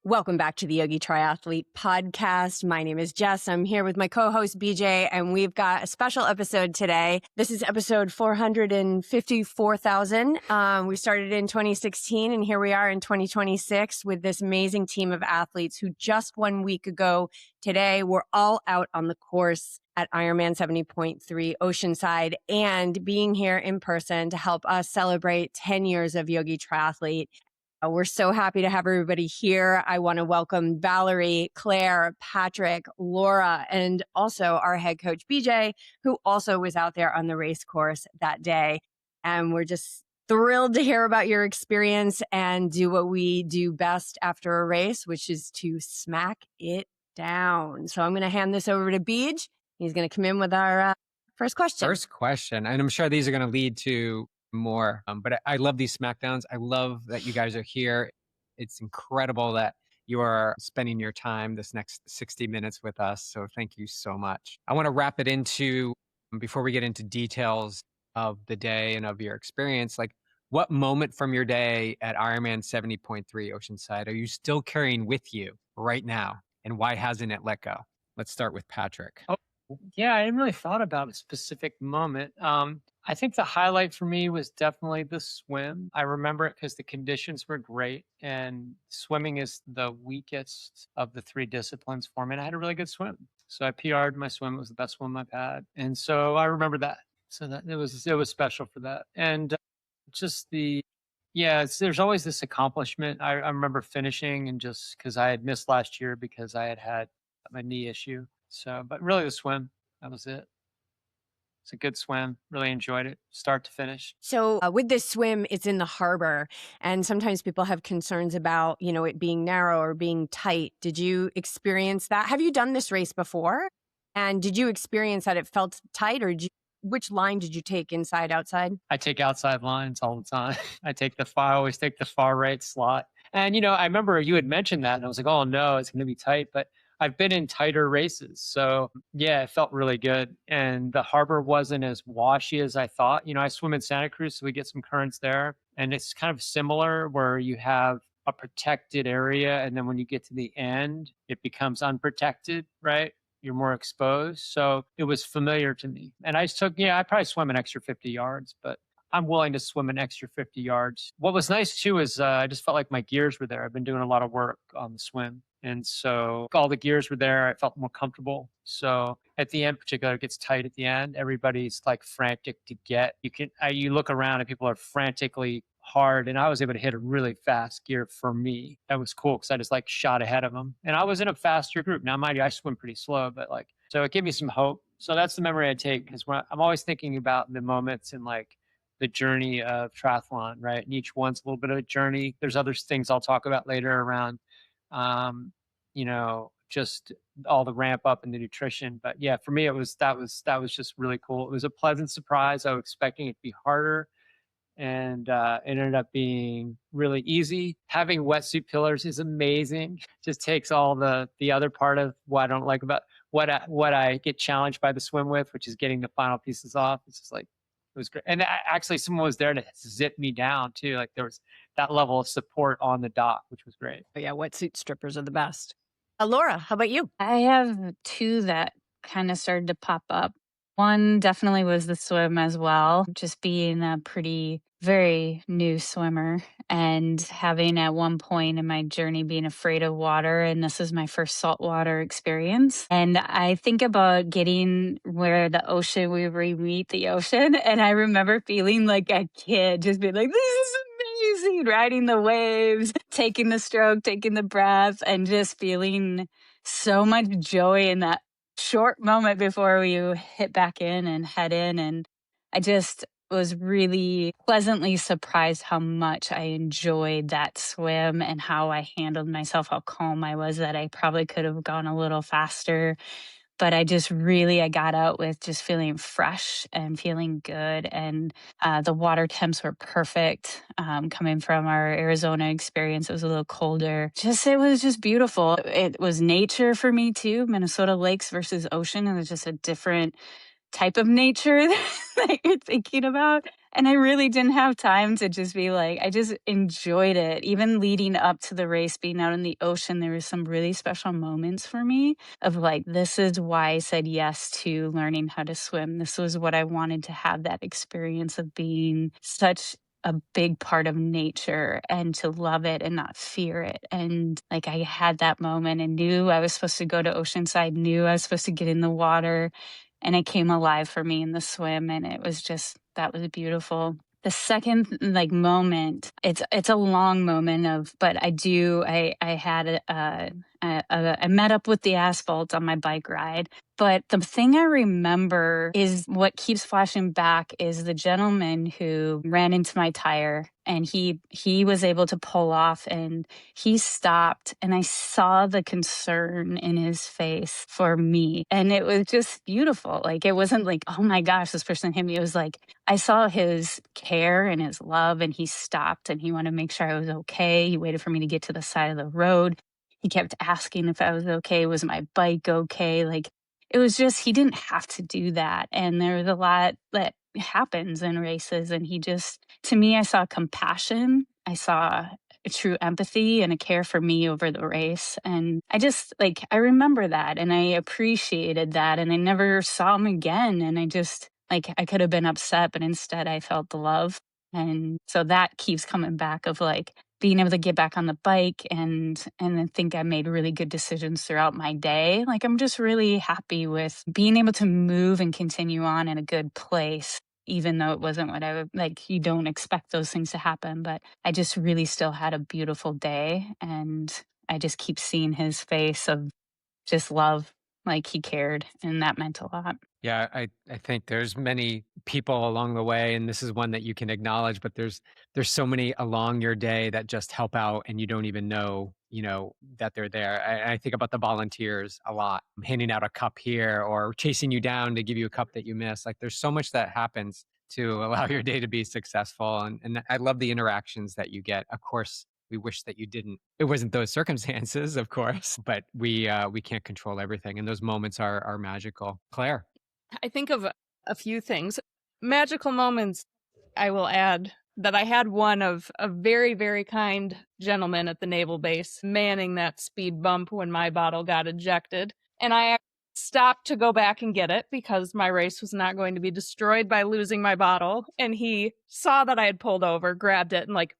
Welcome back to the Yogi Triathlete podcast. My name is Jess. I'm here with my co-host BJ, and we've got a special episode today. This is episode 454,000. We started in 2016, and here we are in 2026 with this amazing team of athletes who just 1 week ago today were all out on the course at Ironman 70.3 Oceanside and being here in person to help us celebrate 10 years of Yogi Triathlete. We're so happy to have everybody here. I want to welcome Valerie, Claire, Patrick, Laura, and also our head coach, BJ, who also was out there on the race course that day. And we're just thrilled to hear about your experience and do what we do best after a race, which is to smack it down. So I'm going to hand this over to BJ. He's going to come in with our first question. And I'm sure these are going to lead to more. But I love these SmackDowns. I love that you guys are here. It's incredible that you are spending your time this next 60 minutes with us. So thank you so much. I want to wrap it into, before we get into details of the day and of your experience, like what moment from your day at Ironman 70.3 Oceanside are you still carrying with you right now? And why hasn't it let go? Let's start with Patrick. Yeah, I hadn't really thought about a specific moment. I think the highlight for me was definitely the swim. I remember it because the conditions were great, and swimming is the weakest of the three disciplines for me. And I had a really good swim, so I PR'd my swim. It was the best swim I've had, and so I remember that. So that it was special for that, and there's always this accomplishment. I remember finishing, and just because I had missed last year because I had my knee issue. So, but really the swim, that was it. It's a good swim. Really enjoyed it, start to finish. So with this swim, it's in the harbor, and sometimes people have concerns about, it being narrow or being tight. Did you experience that? Have you done this race before? And did you experience that it felt tight, or which line did you take, inside, outside? I take outside lines all the time. I always take the far right slot. And, I remember you had mentioned that, and I was like, oh no, it's going to be tight. But I've been in tighter races. So yeah, it felt really good. And the harbor wasn't as washy as I thought. I swim in Santa Cruz, so we get some currents there. And it's kind of similar where you have a protected area. And then when you get to the end, it becomes unprotected, right? You're more exposed. So it was familiar to me. And I probably swam an extra 50 yards, but I'm willing to swim an extra 50 yards. What was nice too is I just felt like my gears were there. I've been doing a lot of work on the swim. And so all the gears were there. I felt more comfortable. So at the end, particularly, it gets tight at the end. Everybody's like frantic to get. You look around and people are frantically hard. And I was able to hit a really fast gear for me. That was cool because I just like shot ahead of them. And I was in a faster group. Now, mind you, I swim pretty slow, but so it gave me some hope. So that's the memory I take, because I'm always thinking about the moments and the journey of triathlon, right? And each one's a little bit of a journey. There's other things I'll talk about later around just all the ramp up and the nutrition. But yeah, for me, that was just really cool. It was a pleasant surprise. I was expecting it to be harder, and it ended up being really easy. Having wetsuit pillars is amazing. Just takes all the other part of what I don't like about what I get challenged by the swim with, which is getting the final pieces off. It's just it was great. And actually someone was there to zip me down too. There was that level of support on the dock, which was great. Oh, yeah, wetsuit strippers are the best. Laura, how about you? I have two that kind of started to pop up. One definitely was the swim as well, just being a very new swimmer and having at one point in my journey being afraid of water. And this is my first saltwater experience. And I think about getting where we meet the ocean. And I remember feeling like a kid, just being like, this is amazing, riding the waves, taking the stroke, taking the breath, and just feeling so much joy in that short moment before you hit back in and head in. And I just was really pleasantly surprised how much I enjoyed that swim and how I handled myself, how calm I was, that I probably could have gone a little faster. But I got out with just feeling fresh and feeling good. And the water temps were perfect. Coming from our Arizona experience, it was a little colder. It was just beautiful. It was nature for me too. Minnesota lakes versus ocean. It was just a different type of nature that you're thinking about. And I really didn't have time to just be like, I just enjoyed it. Even leading up to the race, being out in the ocean, there was some really special moments for me of like, this is why I said yes to learning how to swim. This was what I wanted to have, that experience of being such a big part of nature and to love it and not fear it. And like I had that moment and knew I was supposed to go to Oceanside, knew I was supposed to get in the water, and it came alive for me in the swim. And it was just, that was beautiful. The second like moment, it's a long moment of, but I had I met up with the asphalt on my bike ride. But the thing I remember is what keeps flashing back is the gentleman who ran into my tire, and he was able to pull off, and he stopped, and I saw the concern in his face for me. And it was just beautiful. Like, it wasn't like, oh my gosh, this person hit me. It was like, I saw his care and his love, and he stopped and he wanted to make sure I was okay. He waited for me to get to the side of the road. He kept asking if I was okay. Was my bike okay? Like, it was just, he didn't have to do that. And there was a lot that happens in races. And he just, to me, I saw compassion. I saw a true empathy and a care for me over the race. And I just, like, I remember that and I appreciated that. And I never saw him again. And I just, like, I could have been upset, but instead I felt the love. And so that keeps coming back of like, being able to get back on the bike and I think I made really good decisions throughout my day. Like, I'm just really happy with being able to move and continue on in a good place, even though it wasn't what I would like. You don't expect those things to happen, but I just really still had a beautiful day. And I just keep seeing his face of just love, like he cared, and that meant a lot. Yeah, I think there's many people along the way, and this is one that you can acknowledge, but there's so many along your day that just help out and you don't even know, that they're there. I think about the volunteers a lot, handing out a cup here or chasing you down to give you a cup that you miss. Like, there's so much that happens to allow your day to be successful. And I love the interactions that you get. Of course, we wish that it wasn't those circumstances, of course, but we can't control everything. And those moments are magical. Claire. I think of a few things. Magical moments, I will add that I had one of a very, very kind gentleman at the naval base manning that speed bump when my bottle got ejected. And I stopped to go back and get it because my race was not going to be destroyed by losing my bottle. And he saw that I had pulled over, grabbed it, and like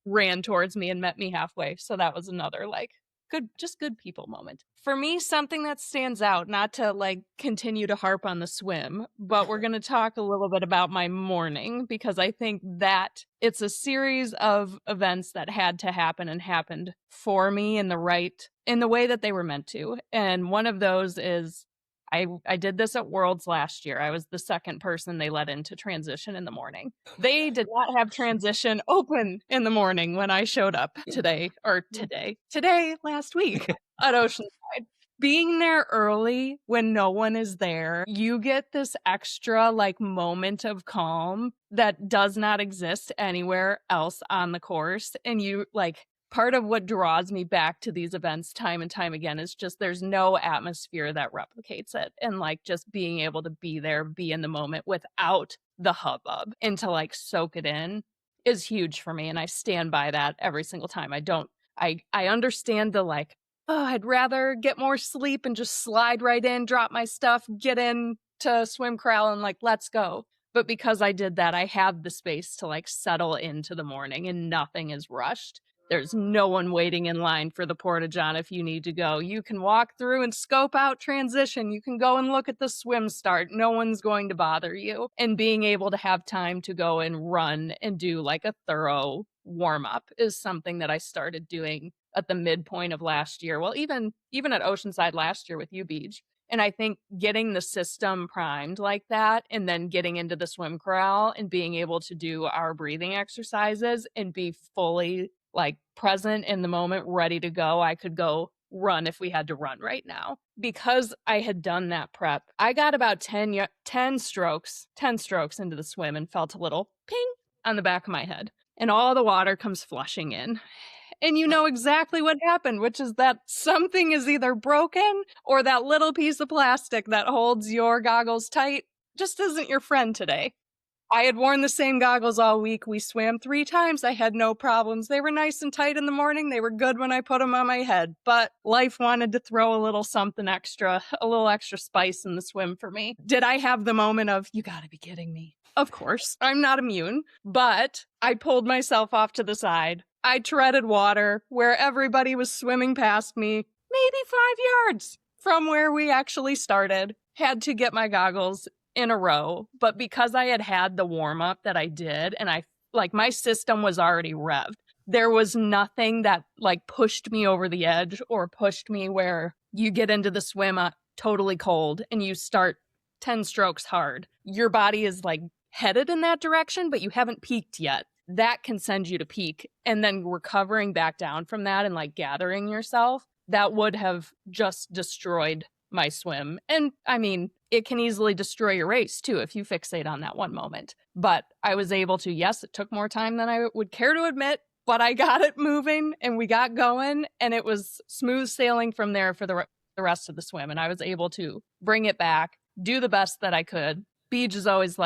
ran towards me and met me halfway. So that was another like good people moment. For me, something that stands out, not to like continue to harp on the swim, but we're going to talk a little bit about my morning because I think that it's a series of events that had to happen and happened for me in the way that they were meant to. And one of those is I did this at Worlds last year. I was the second person they let into transition in the morning. They did not have transition open in the morning when I showed up today, last week at Oceanside. Being there early when no one is there, you get this extra like moment of calm that does not exist anywhere else on the course. And you like, part of what draws me back to these events time and time again is just there's no atmosphere that replicates it. And like just being able to be there, be in the moment without the hubbub and to like soak it in is huge for me. And I stand by that every single time. I understand the like, oh, I'd rather get more sleep and just slide right in, drop my stuff, get in to swim corral and like, let's go. But because I did that, I have the space to like settle into the morning and nothing is rushed. There's no one waiting in line for the porta-john if you need to go. You can walk through and scope out transition. You can go and look at the swim start. No one's going to bother you. And being able to have time to go and run and do like a thorough warm-up is something that I started doing at the midpoint of last year. Well, even at Oceanside last year with you, Beach. And I think getting the system primed like that and then getting into the swim corral and being able to do our breathing exercises and be fully like present in the moment, ready to go. I could go run if we had to run right now. Because I had done that prep, I got about 10 strokes into the swim and felt a little ping on the back of my head. And all the water comes flushing in. And you know exactly what happened, which is that something is either broken or that little piece of plastic that holds your goggles tight just isn't your friend today. I had worn the same goggles all week. We swam 3 times. I had no problems. They were nice and tight in the morning. They were good when I put them on my head. But life wanted to throw a little something extra, a little extra spice in the swim for me. Did I have the moment of, you gotta be kidding me? Of course, I'm not immune. But I pulled myself off to the side. I treaded water where everybody was swimming past me, maybe 5 yards from where we actually started. Had to get my goggles in a row, but because I had the warm up that I did, and my system was already revved, there was nothing that pushed me over the edge or pushed me where you get into the swim totally cold and you start 10 strokes hard. Your body is headed in that direction, but you haven't peaked yet. That can send you to peak, and then recovering back down from that and gathering yourself, that would have just destroyed my swim. And I mean, it can easily destroy your race too if you fixate on that one moment. But I was able to, yes, it took more time than I would care to admit, but I got it moving and we got going, and it was smooth sailing from there for the rest of the swim. And I was able to bring it back, do the best that I could. Beej is always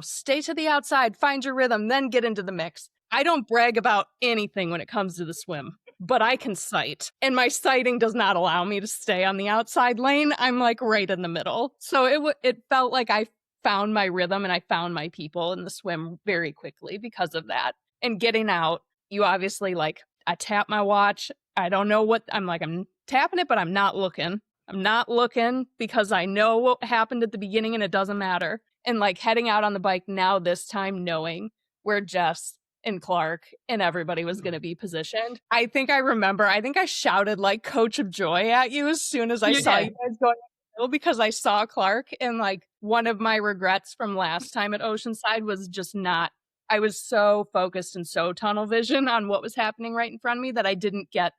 stay to the outside, find your rhythm, then get into the mix. I don't brag about anything when it comes to the swim, but I can sight, and my sighting does not allow me to stay on the outside lane. I'm right in the middle. So it felt like I found my rhythm and I found my people in the swim very quickly because of that. And getting out, you obviously I tap my watch. I don't know what I'm tapping it, but I'm not looking. I'm not looking because I know what happened at the beginning and it doesn't matter. And heading out on the bike now, this time knowing where Jess and Clark and everybody was going to be positioned. I think I shouted Coach of Joy at you as soon as I saw you guys going because I saw Clark, and one of my regrets from last time at Oceanside was just not, I was so focused and so tunnel vision on what was happening right in front of me that I didn't get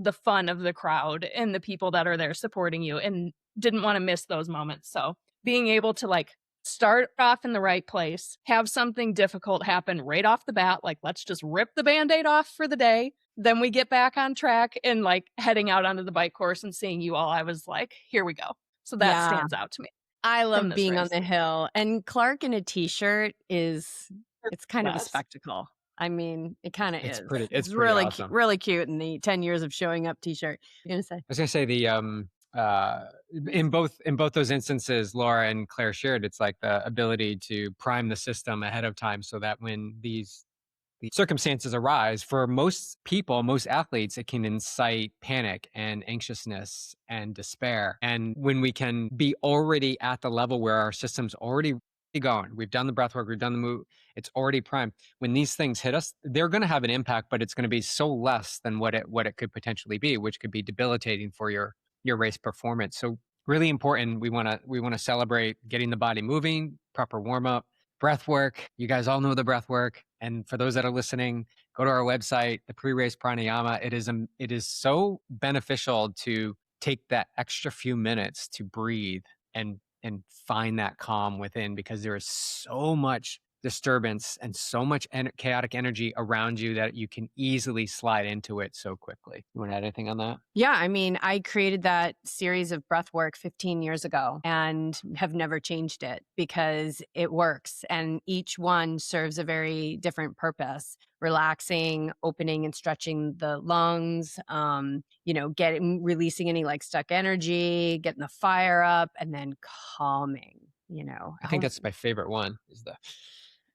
the fun of the crowd and the people that are there supporting you, and didn't want to miss those moments. So being able to start off in the right place, have something difficult happen right off the bat, let's just rip the Band-Aid off for the day. Then we get back on track and heading out onto the bike course and seeing you all, I was here we go. So that stands out to me. I love being on the hill, and Clark in a t-shirt it's kind of a spectacle. I mean, it kind of is. It's really awesome. Really cute in the 10 years of showing up t-shirt. You're gonna say? I was gonna say in both those instances, Laura and Claire shared, it's the ability to prime the system ahead of time so that when these circumstances arise, for most people, most athletes, it can incite panic and anxiousness and despair. And when we can be already at the level where our system's already going, we've done the breath work, we've done the move, it's already primed. When these things hit us, they're going to have an impact, but it's going to be so less than what it could potentially be, which could be debilitating for your race performance. So really important. We want to celebrate getting the body moving, proper warm up, breath work. You guys all know the breath work. And for those that are listening, go to our website, the pre-race pranayama. It is so beneficial to take that extra few minutes to breathe and find that calm within, because there is so much disturbance and so much chaotic energy around you that you can easily slide into it so quickly. You want to add anything on that? Yeah, I mean, I created that series of breath work 15 years ago and have never changed it because it works. And each one serves a very different purpose. Relaxing, opening and stretching the lungs, releasing any stuck energy, getting the fire up, and then calming, I think that's my favorite one, is the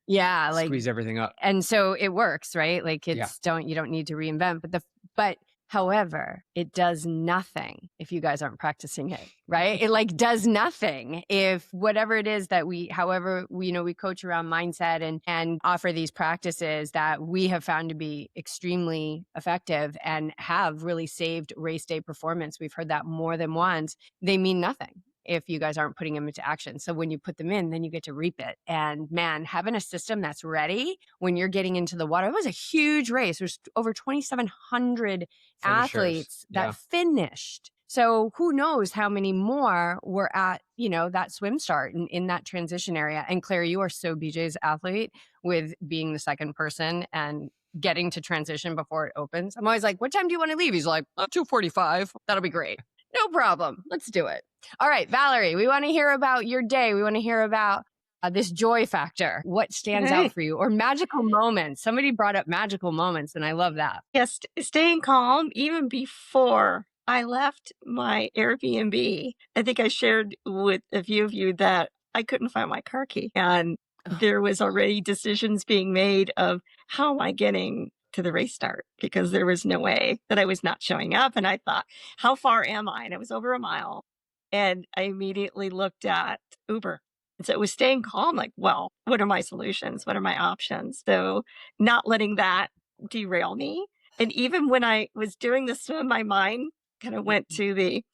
squeeze everything up. And so it works, right? You don't need to reinvent, but however, it does nothing if you guys aren't practicing it, right? It does nothing if whatever it is that we coach around mindset and offer these practices that we have found to be extremely effective and have really saved race day performance. We've heard that more than once. They mean nothing if you guys aren't putting them into action. So when you put them in, then you get to reap it. And man, having a system that's ready when you're getting into the water, it was a huge race. There's over 2,700 athletes that finished. So who knows how many more were at, that swim start and in that transition area. And Claire, you are so BJ's athlete with being the second person and getting to transition before it opens. I'm always like, what time do you want to leave? He's like, 2:45. That'll be great. No problem. Let's do it. All right, Valerie, we want to hear about your day. We want to hear about this joy factor. What stands out for you? Or magical moments. Somebody brought up magical moments, and I love that. Yes, staying calm even before I left my Airbnb. I think I shared with a few of you that I couldn't find my car key. And there was already decisions being made of how am I getting to the race start? Because there was no way that I was not showing up. And I thought, how far am I? And it was over a mile. And I immediately looked at Uber. And so it was staying calm, like, well, what are my solutions? What are my options? So not letting that derail me. And even when I was doing the swim, my mind kind of went to the,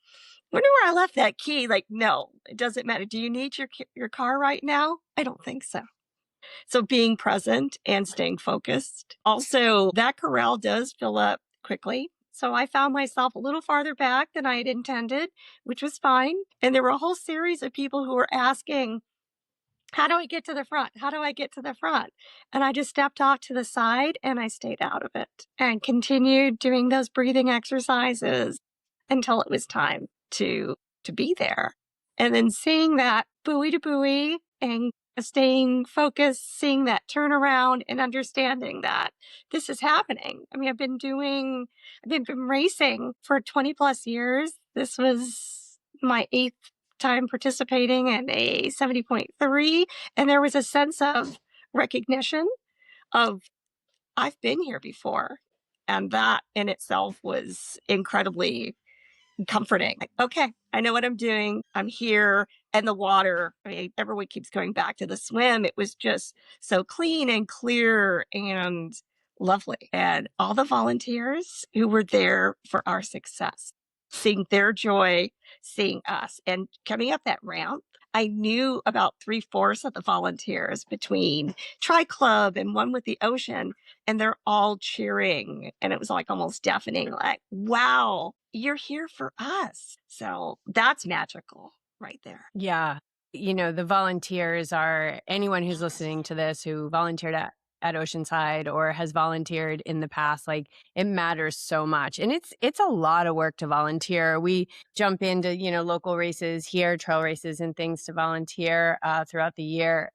wonder where I left that key. Like, no, it doesn't matter. Do you need your car right now? I don't think so. So being present and staying focused. Also, that corral does fill up quickly. So I found myself a little farther back than I had intended, which was fine. And there were a whole series of people who were asking, how do I get to the front? How do I get to the front? And I just stepped off to the side and I stayed out of it and continued doing those breathing exercises until it was time to be there. And then seeing that buoy to buoy and staying focused, seeing that turnaround and understanding that this is happening. I mean, I've been racing for 20 plus years. This was my 8th time participating in a 70.3. And there was a sense of recognition of I've been here before. And that in itself was incredibly comforting. Like, okay, I know what I'm doing. I'm here. And the water, I mean, everyone keeps going back to the swim. It was just so clean and clear and lovely. And all the volunteers who were there for our success, seeing their joy, seeing us, and coming up that ramp. I knew about 3/4 of the volunteers between Tri Club and one with the ocean, and they're all cheering. And it was like almost deafening, like, wow, you're here for us. So that's magical right there. Yeah. You know, the volunteers are anyone who's listening to this who volunteered at Oceanside or has volunteered in the past. Like, it matters so much. And it's a lot of work to volunteer. We jump into, local races here, trail races and things to volunteer throughout the year,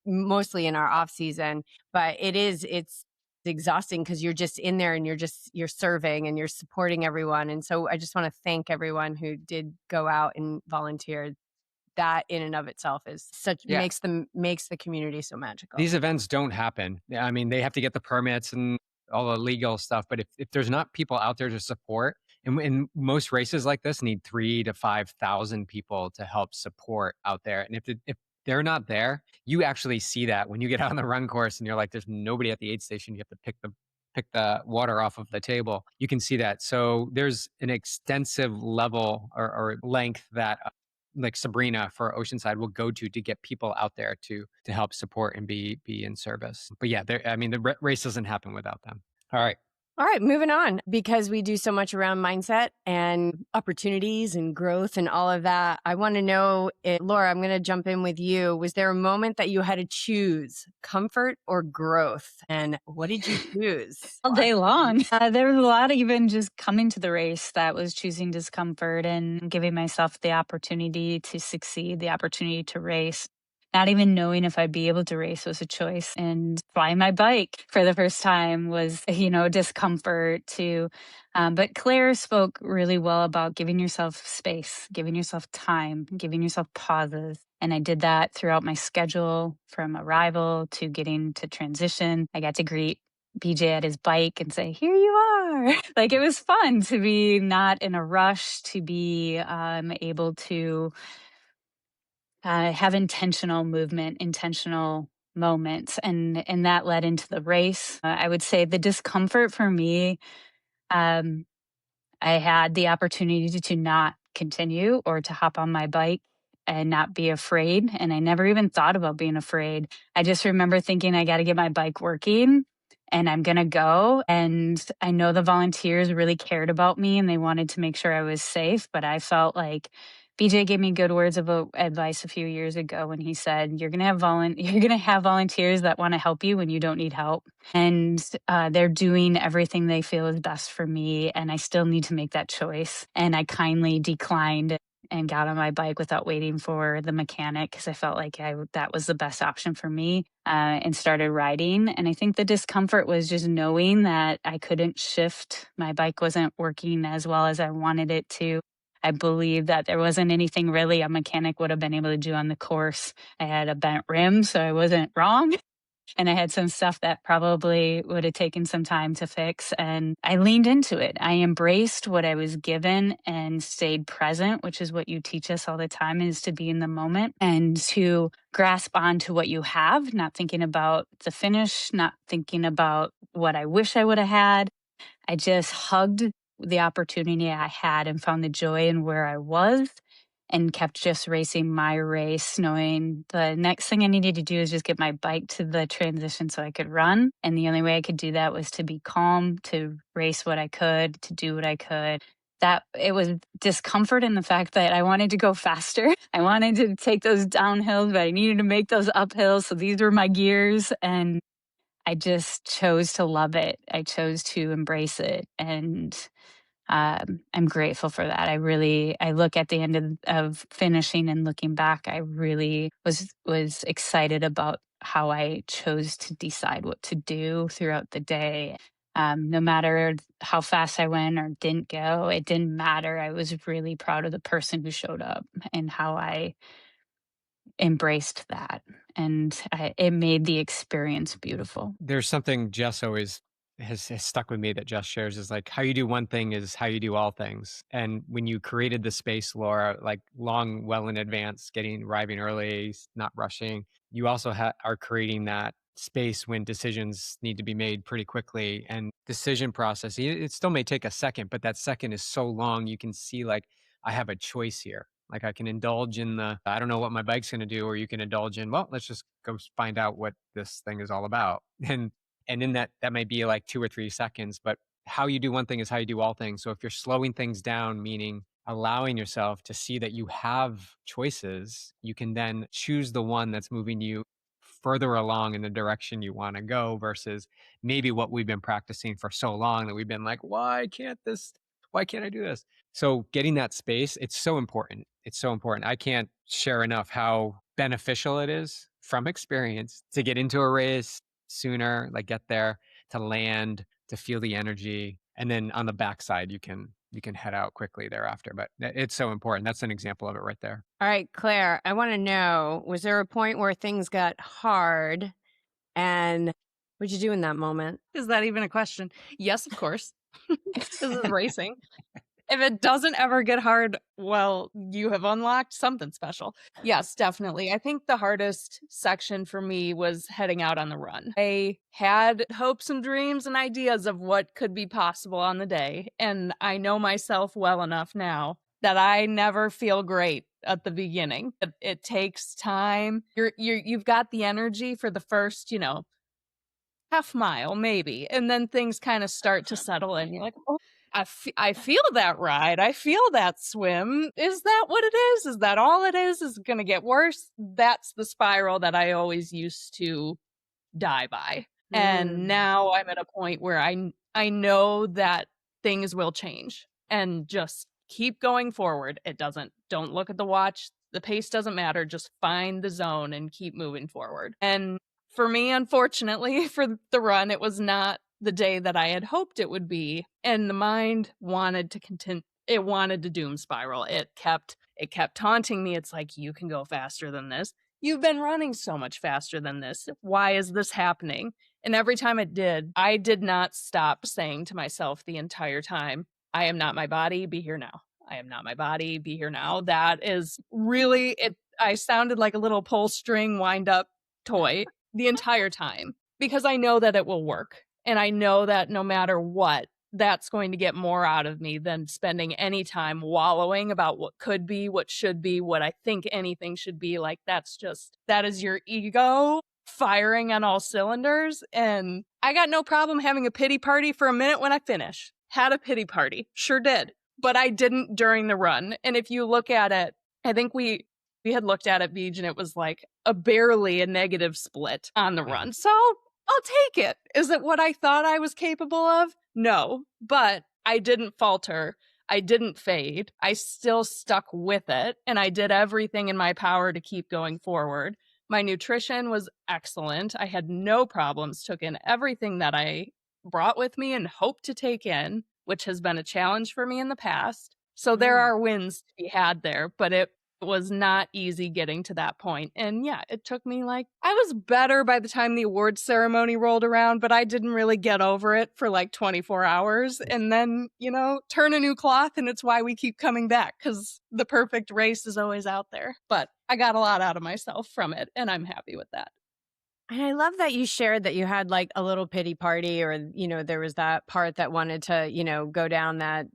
mostly in our off season. But it's exhausting because you're just in there and you're serving and you're supporting everyone. And so I just want to thank everyone who did go out and volunteer. That in and of itself is makes the community so magical. These events don't happen. I mean, they have to get the permits and all the legal stuff. But if there's not people out there to support, and most races like this need 3,000 to 5,000 people to help support out there. And if they're not there, you actually see that when you get out on the run course and you're like, there's nobody at the aid station. You have to pick the water off of the table. You can see that. So there's an extensive level or length that like Sabrina for Oceanside will go to get people out there to help support and be in service. But yeah, the race doesn't happen without them. All right, moving on, because we do so much around mindset and opportunities and growth and all of that. I want to know, Laura, I'm going to jump in with you. Was there a moment that you had to choose comfort or growth? And what did you choose? All day long. There was a lot of even just coming to the race that was choosing discomfort and giving myself the opportunity to succeed, the opportunity to race. Not even knowing if I'd be able to race was a choice. And flying my bike for the first time was, discomfort too. But Claire spoke really well about giving yourself space, giving yourself time, giving yourself pauses. And I did that throughout my schedule from arrival to getting to transition. I got to greet BJ at his bike and say, here you are. Like, it was fun to be not in a rush, to be able to have intentional movement, intentional moments. And that led into the race. I would say the discomfort for me, I had the opportunity to not continue or to hop on my bike and not be afraid. And I never even thought about being afraid. I just remember thinking, I got to get my bike working and I'm going to go. And I know the volunteers really cared about me and they wanted to make sure I was safe. But I felt like BJ gave me good words of advice a few years ago when he said, you're going to have volunteers that want to help you when you don't need help. And they're doing everything they feel is best for me. And I still need to make that choice. And I kindly declined and got on my bike without waiting for the mechanic because I felt like that was the best option for me, and started riding. And I think the discomfort was just knowing that I couldn't shift. My bike wasn't working as well as I wanted it to. I believe that there wasn't anything really a mechanic would have been able to do on the course. I had a bent rim, so I wasn't wrong. And I had some stuff that probably would have taken some time to fix. And I leaned into it. I embraced what I was given and stayed present, which is what you teach us all the time, is to be in the moment and to grasp onto what you have, not thinking about the finish, not thinking about what I wish I would have had. I just hugged the opportunity I had and found the joy in where I was and kept just racing my race, knowing the next thing I needed to do is just get my bike to the transition so I could run. And the only way I could do that was to be calm, to race what I could, to do what I could. That it was discomfort in the fact that I wanted to go faster. I wanted to take those downhills, but I needed to make those uphills. So these were my gears. And I just chose to love it. I chose to embrace it. And I'm grateful for that. I look at the end of finishing and looking back, I really was excited about how I chose to decide what to do throughout the day. No matter how fast I went or didn't go, it didn't matter. I was really proud of the person who showed up and how I embraced that. And it made the experience beautiful. There's something Jess always has stuck with me that Jess shares is like, how you do one thing is how you do all things. And when you created the space, Laura, like well in advance, arriving early, not rushing, you also are creating that space when decisions need to be made pretty quickly. And decision process, it still may take a second, but that second is so long, you can see like, I have a choice here. Like I can indulge in I don't know what my bike's going to do, or you can indulge in, well, let's just go find out what this thing is all about. And in that might be like 2 or 3 seconds, but how you do one thing is how you do all things. So if you're slowing things down, meaning allowing yourself to see that you have choices, you can then choose the one that's moving you further along in the direction you want to go versus maybe what we've been practicing for so long that we've been like, why can't I do this? So getting that space, it's so important. It's so important. I can't share enough how beneficial it is from experience to get into a race sooner, like get there, to land, to feel the energy. And then on the backside, you can head out quickly thereafter. But it's so important. That's an example of it right there. All right, Claire, I want to know, was there a point where things got hard and what'd you do in that moment? Is that even a question? Yes, of course. This is racing. If it doesn't ever get hard, well, you have unlocked something special. Yes, definitely. I think the hardest section for me was heading out on the run. I had hopes and dreams and ideas of what could be possible on the day. And I know myself well enough now that I never feel great at the beginning. It takes time. You've got the energy for the first, half mile maybe. And then things kind of start to settle in. You're like, oh, I feel that ride. I feel that swim. Is that what it is? Is that all it is? Is it going to get worse? That's the spiral that I always used to die by. And now I'm at a point where I know that things will change and just keep going forward. Don't look at the watch. The pace doesn't matter. Just find the zone and keep moving forward. And for me, unfortunately, for the run, it was not the day that I had hoped it would be. And the mind wanted to continue. It wanted to doom spiral. It kept taunting me. It's like, you can go faster than this. You've been running so much faster than this. Why is this happening? And every time it did, I did not stop saying to myself the entire time, I am not my body, be here now. I am not my body, be here now. That is really it. I sounded like a little pull string wind up toy the entire time because I know that it will work. And I know that no matter what, that's going to get more out of me than spending any time wallowing about what could be, what should be, what I think anything should be. Like, that is your ego firing on all cylinders. And I got no problem having a pity party for a minute when I finish. Had a pity party. Sure did. But I didn't during the run. And if you look at it, I think we had looked at it, Beej, and it was like barely a negative split on the run. So I'll take it. Is it what I thought I was capable of? No, but I didn't falter. I didn't fade. I still stuck with it, and I did everything in my power to keep going forward. My nutrition was excellent. I had no problems, took in everything that I brought with me and hoped to take in, which has been a challenge for me in the past. So there are wins to be had there, but it was not easy getting to that point. And yeah, it took me I was better by the time the awards ceremony rolled around, but I didn't really get over it for 24 hours. And then, turn a new cloth, and it's why we keep coming back, because the perfect race is always out there. But I got a lot out of myself from it, and I'm happy with that. And I love that you shared that you had a little pity party, or, there was that part that wanted to, go down that,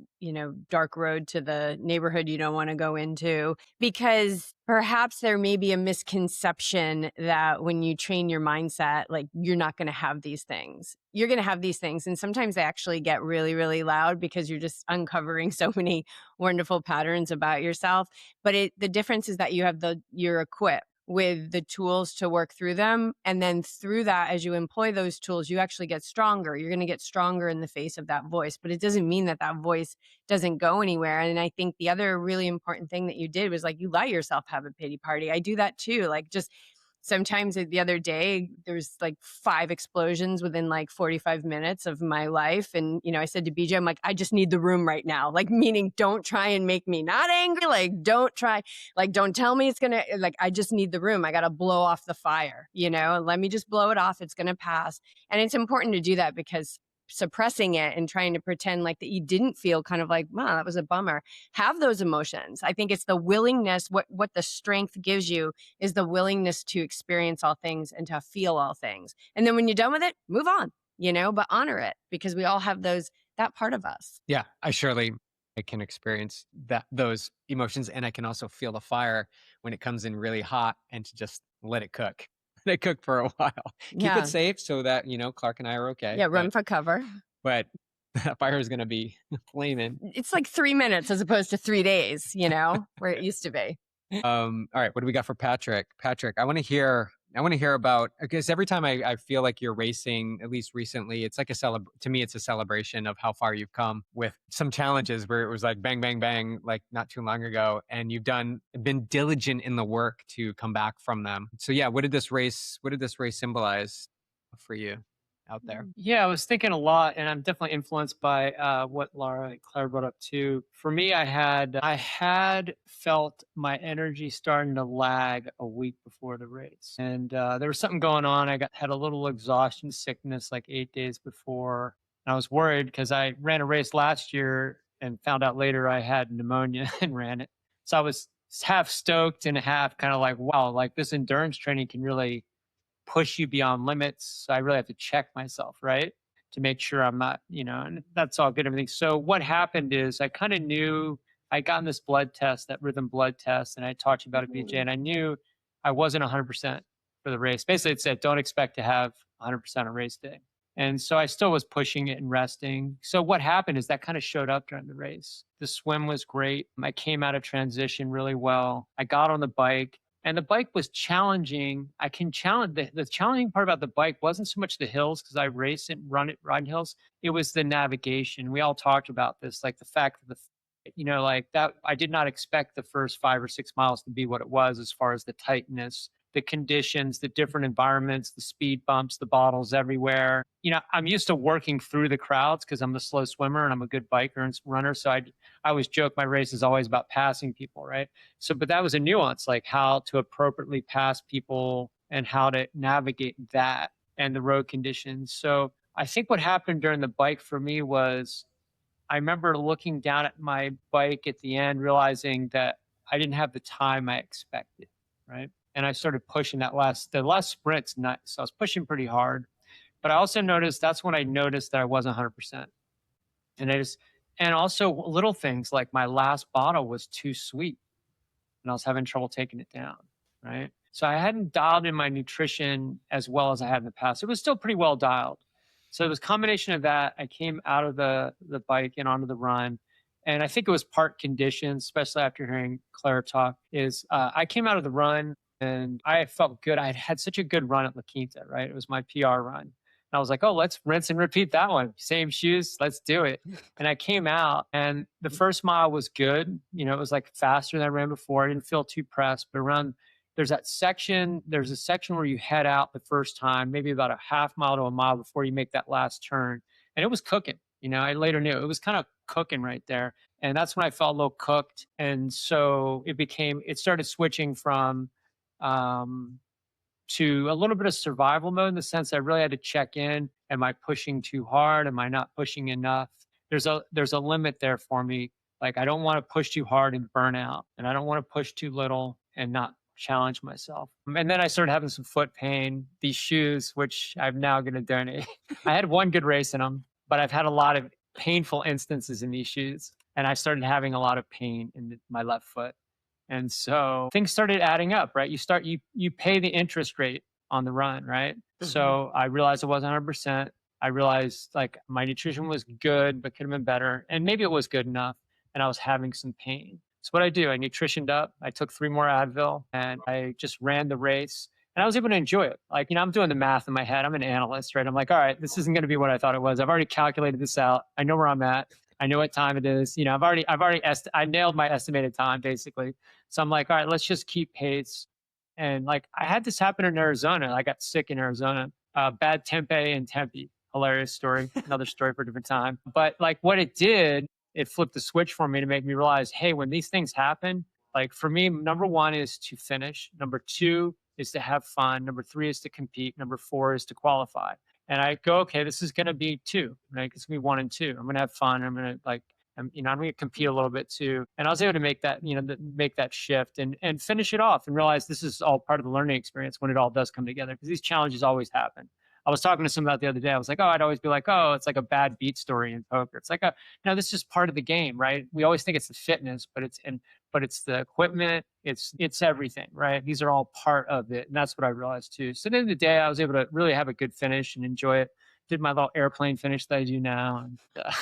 dark road to the neighborhood you don't want to go into, because perhaps there may be a misconception that when you train your mindset, you're not going to have these things. You're going to have these things. And sometimes they actually get really, really loud because you're just uncovering so many wonderful patterns about yourself. But the difference is that you're equipped with the tools to work through them. And then through that, as you employ those tools, you actually get stronger. You're going to get stronger in the face of that voice, but it doesn't mean that voice doesn't go anywhere. And I think the other really important thing that you did was you let yourself have a pity party. I do that too. Just sometimes the other day, there's 5 explosions within 45 minutes of my life. And, I said to BJ, I'm I just need the room right now. Meaning don't try and make me not angry. Don't try, don't tell me it's going to, I just need the room. I got to blow off the fire, and let me just blow it off. It's going to pass. And it's important to do that, because suppressing it and trying to pretend that you didn't feel wow, that was a bummer. Have those emotions. I think it's the willingness, what the strength gives you is the willingness to experience all things and to feel all things. And then when you're done with it, move on, but honor it, because we all have that part of us. Yeah, I can experience those emotions, and I can also feel the fire when it comes in really hot, and to just let it cook. Let it cook for a while. Keep it safe so that, Clark and I are okay. Yeah, run for cover. But that fire is going to be flaming. It's 3 minutes as opposed to 3 days, where it used to be. All right, what do we got for Patrick? Patrick, I want to hear about, because every time I feel like you're racing, at least recently, it's to me, it's a celebration of how far you've come, with some challenges where it was bang, bang, bang, not too long ago. And you've been diligent in the work to come back from them. So yeah, what did this race symbolize for you out there? Yeah, I was thinking a lot, and I'm definitely influenced by what Laura and Claire brought up too. For me, I had felt my energy starting to lag a week before the race, and there was something going on. I had a little exhaustion sickness 8 days before, and I was worried because I ran a race last year and found out later I had pneumonia and ran it. So I was half stoked and half kind of wow, this endurance training can really push you beyond limits. So I really have to check myself, right? To make sure I'm not, and that's all good, everything. So what happened is I kind of knew I gotten this blood test, that rhythm blood test, and I talked to you about it, BJ, and I knew I wasn't 100% for the race. Basically, it said, don't expect to have 100% on race day. And so I still was pushing it and resting. So what happened is that kind of showed up during the race. The swim was great. I came out of transition really well. I got on the bike. And the bike was challenging. I can challenge the challenging part about the bike wasn't so much the hills, because I race and ride hills. It was the navigation. We all talked about this, the fact that that I did not expect the first 5 or 6 miles to be what it was, as far as the tightness, the conditions, the different environments, the speed bumps, the bottles everywhere. I'm used to working through the crowds because I'm a slow swimmer and I'm a good biker and runner. So I always joke my race is always about passing people, right? So, but that was a nuance, how to appropriately pass people and how to navigate that and the road conditions. So I think what happened during the bike for me was I remember looking down at my bike at the end, realizing that I didn't have the time I expected, right? And I started pushing the last sprint's nuts. So I was pushing pretty hard. But I also noticed that's when I noticed that I wasn't 100%. And also little things like my last bottle was too sweet and I was having trouble taking it down, right? So I hadn't dialed in my nutrition as well as I had in the past. It was still pretty well dialed. So it was a combination of that. I came out of the bike and onto the run. And I think it was part conditions, especially after hearing Claire talk, I came out of the run and I felt good. I had such a good run at La Quinta, right? It was my PR run. I was like, oh, let's rinse and repeat that one. Same shoes, let's do it. And I came out, and the first mile was good. You know, it was like faster than I ran before. I didn't feel too pressed, but there's a section where you head out the first time, maybe about a half mile to a mile before you make that last turn. And it was cooking. You know, I later knew it was kind of cooking right there. And that's when I felt a little cooked. And so it started switching from, to a little bit of survival mode, in the sense I really had to check in. Am I pushing too hard? Am I not pushing enough? There's a limit there for me. Like, I don't want to push too hard and burn out, and I don't want to push too little and not challenge myself. And then I started having some foot pain. These shoes, which I'm now going to donate. I had one good race in them, but I've had a lot of painful instances in these shoes, and I started having a lot of pain in my left foot. And so things started adding up, right? You pay the interest rate on the run, right? Mm-hmm. So I realized it wasn't 100%. I realized like my nutrition was good, but could have been better. And maybe it was good enough. And I was having some pain. So what I do, I nutritioned up. I took 3 more Advil, and I just ran the race. And I was able to enjoy it. Like, you know, I'm doing the math in my head. I'm an analyst, right? I'm like, all right, this isn't going to be what I thought it was. I've already calculated this out. I know where I'm at. I know what time it is. You know, I nailed my estimated time basically. So I'm like, all right, let's just keep pace. And like, I had this happen in Arizona. I got sick in Arizona. Bad tempeh in Tempe. Hilarious story. Another story for a different time. But like, what it did, it flipped the switch for me to make me realize, hey, when these things happen, like for me, number 1 is to finish. Number 2 is to have fun. Number 3 is to compete. Number 4 is to qualify. And I go, okay, this is going to be 2, right? It's going to be 1 and 2. I'm going to have fun. I'm going to I'm going to compete a little bit too. And I was able to make that, make that shift and finish it off and realize this is all part of the learning experience when it all does come together, because these challenges always happen. I was talking to someone about the other day. I was like, oh, I'd always be like, oh, it's like a bad beat story in poker. It's like, this is just part of the game, right? We always think it's the fitness, but it's the equipment. It's everything, right? These are all part of it. And that's what I realized too. So at the end of the day, I was able to really have a good finish and enjoy it. Did my little airplane finish that I do now. And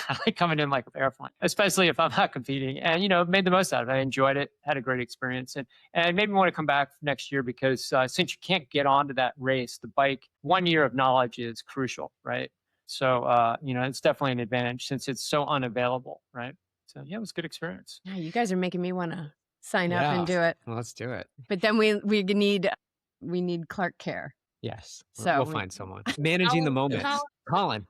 I like coming in like an airplane, especially if I'm not competing, and, made the most out of it. I enjoyed it, had a great experience, and made me want to come back next year, because since you can't get onto that race, the bike, 1 year of knowledge is crucial, right? So, it's definitely an advantage since it's so unavailable, right? So yeah, it was a good experience. Yeah, you guys are making me want to sign up and do it. Well, let's do it. But then we need Clark Care. Yes. So we'll find someone. Managing the moments. Colin,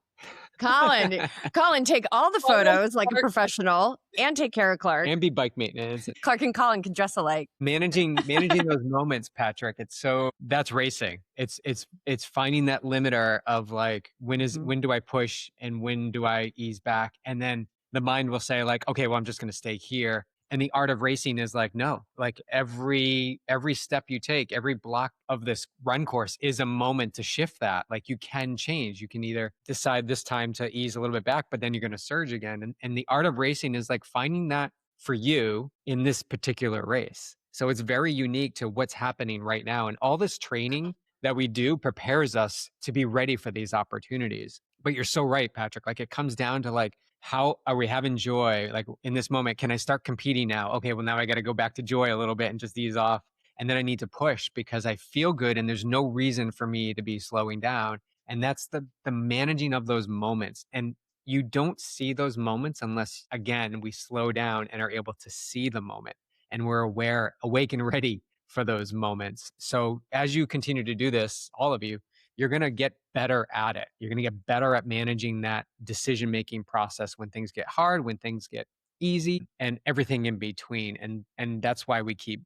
take all the photos like a professional and take care of Clark. And be bike maintenance. Clark and Colin can dress alike. Managing those moments, Patrick. That's racing. It's finding that limiter of like, when do I push and when do I ease back? And then the mind will say like, okay, well, I'm just going to stay here. And the art of racing is like, no, like every step you take, every block of this run course is a moment to shift that. Like you can change. You can either decide this time to ease a little bit back, but then you're going to surge again. And the art of racing is like finding that for you in this particular race. So it's very unique to what's happening right now. And all this training that we do prepares us to be ready for these opportunities. But you're so right, Patrick. Like it comes down to like, how are we having joy? Like in this moment, can I start competing now? Okay, well now I got to go back to joy a little bit and just ease off. And then I need to push because I feel good and there's no reason for me to be slowing down. And that's the managing of those moments. And you don't see those moments unless, again, we slow down and are able to see the moment. And we're aware, awake and ready for those moments. So as you continue to do this, all of you, you're going to get better at it. You're going to get better at managing that decision-making process when things get hard, when things get easy, and everything in between. And that's why we keep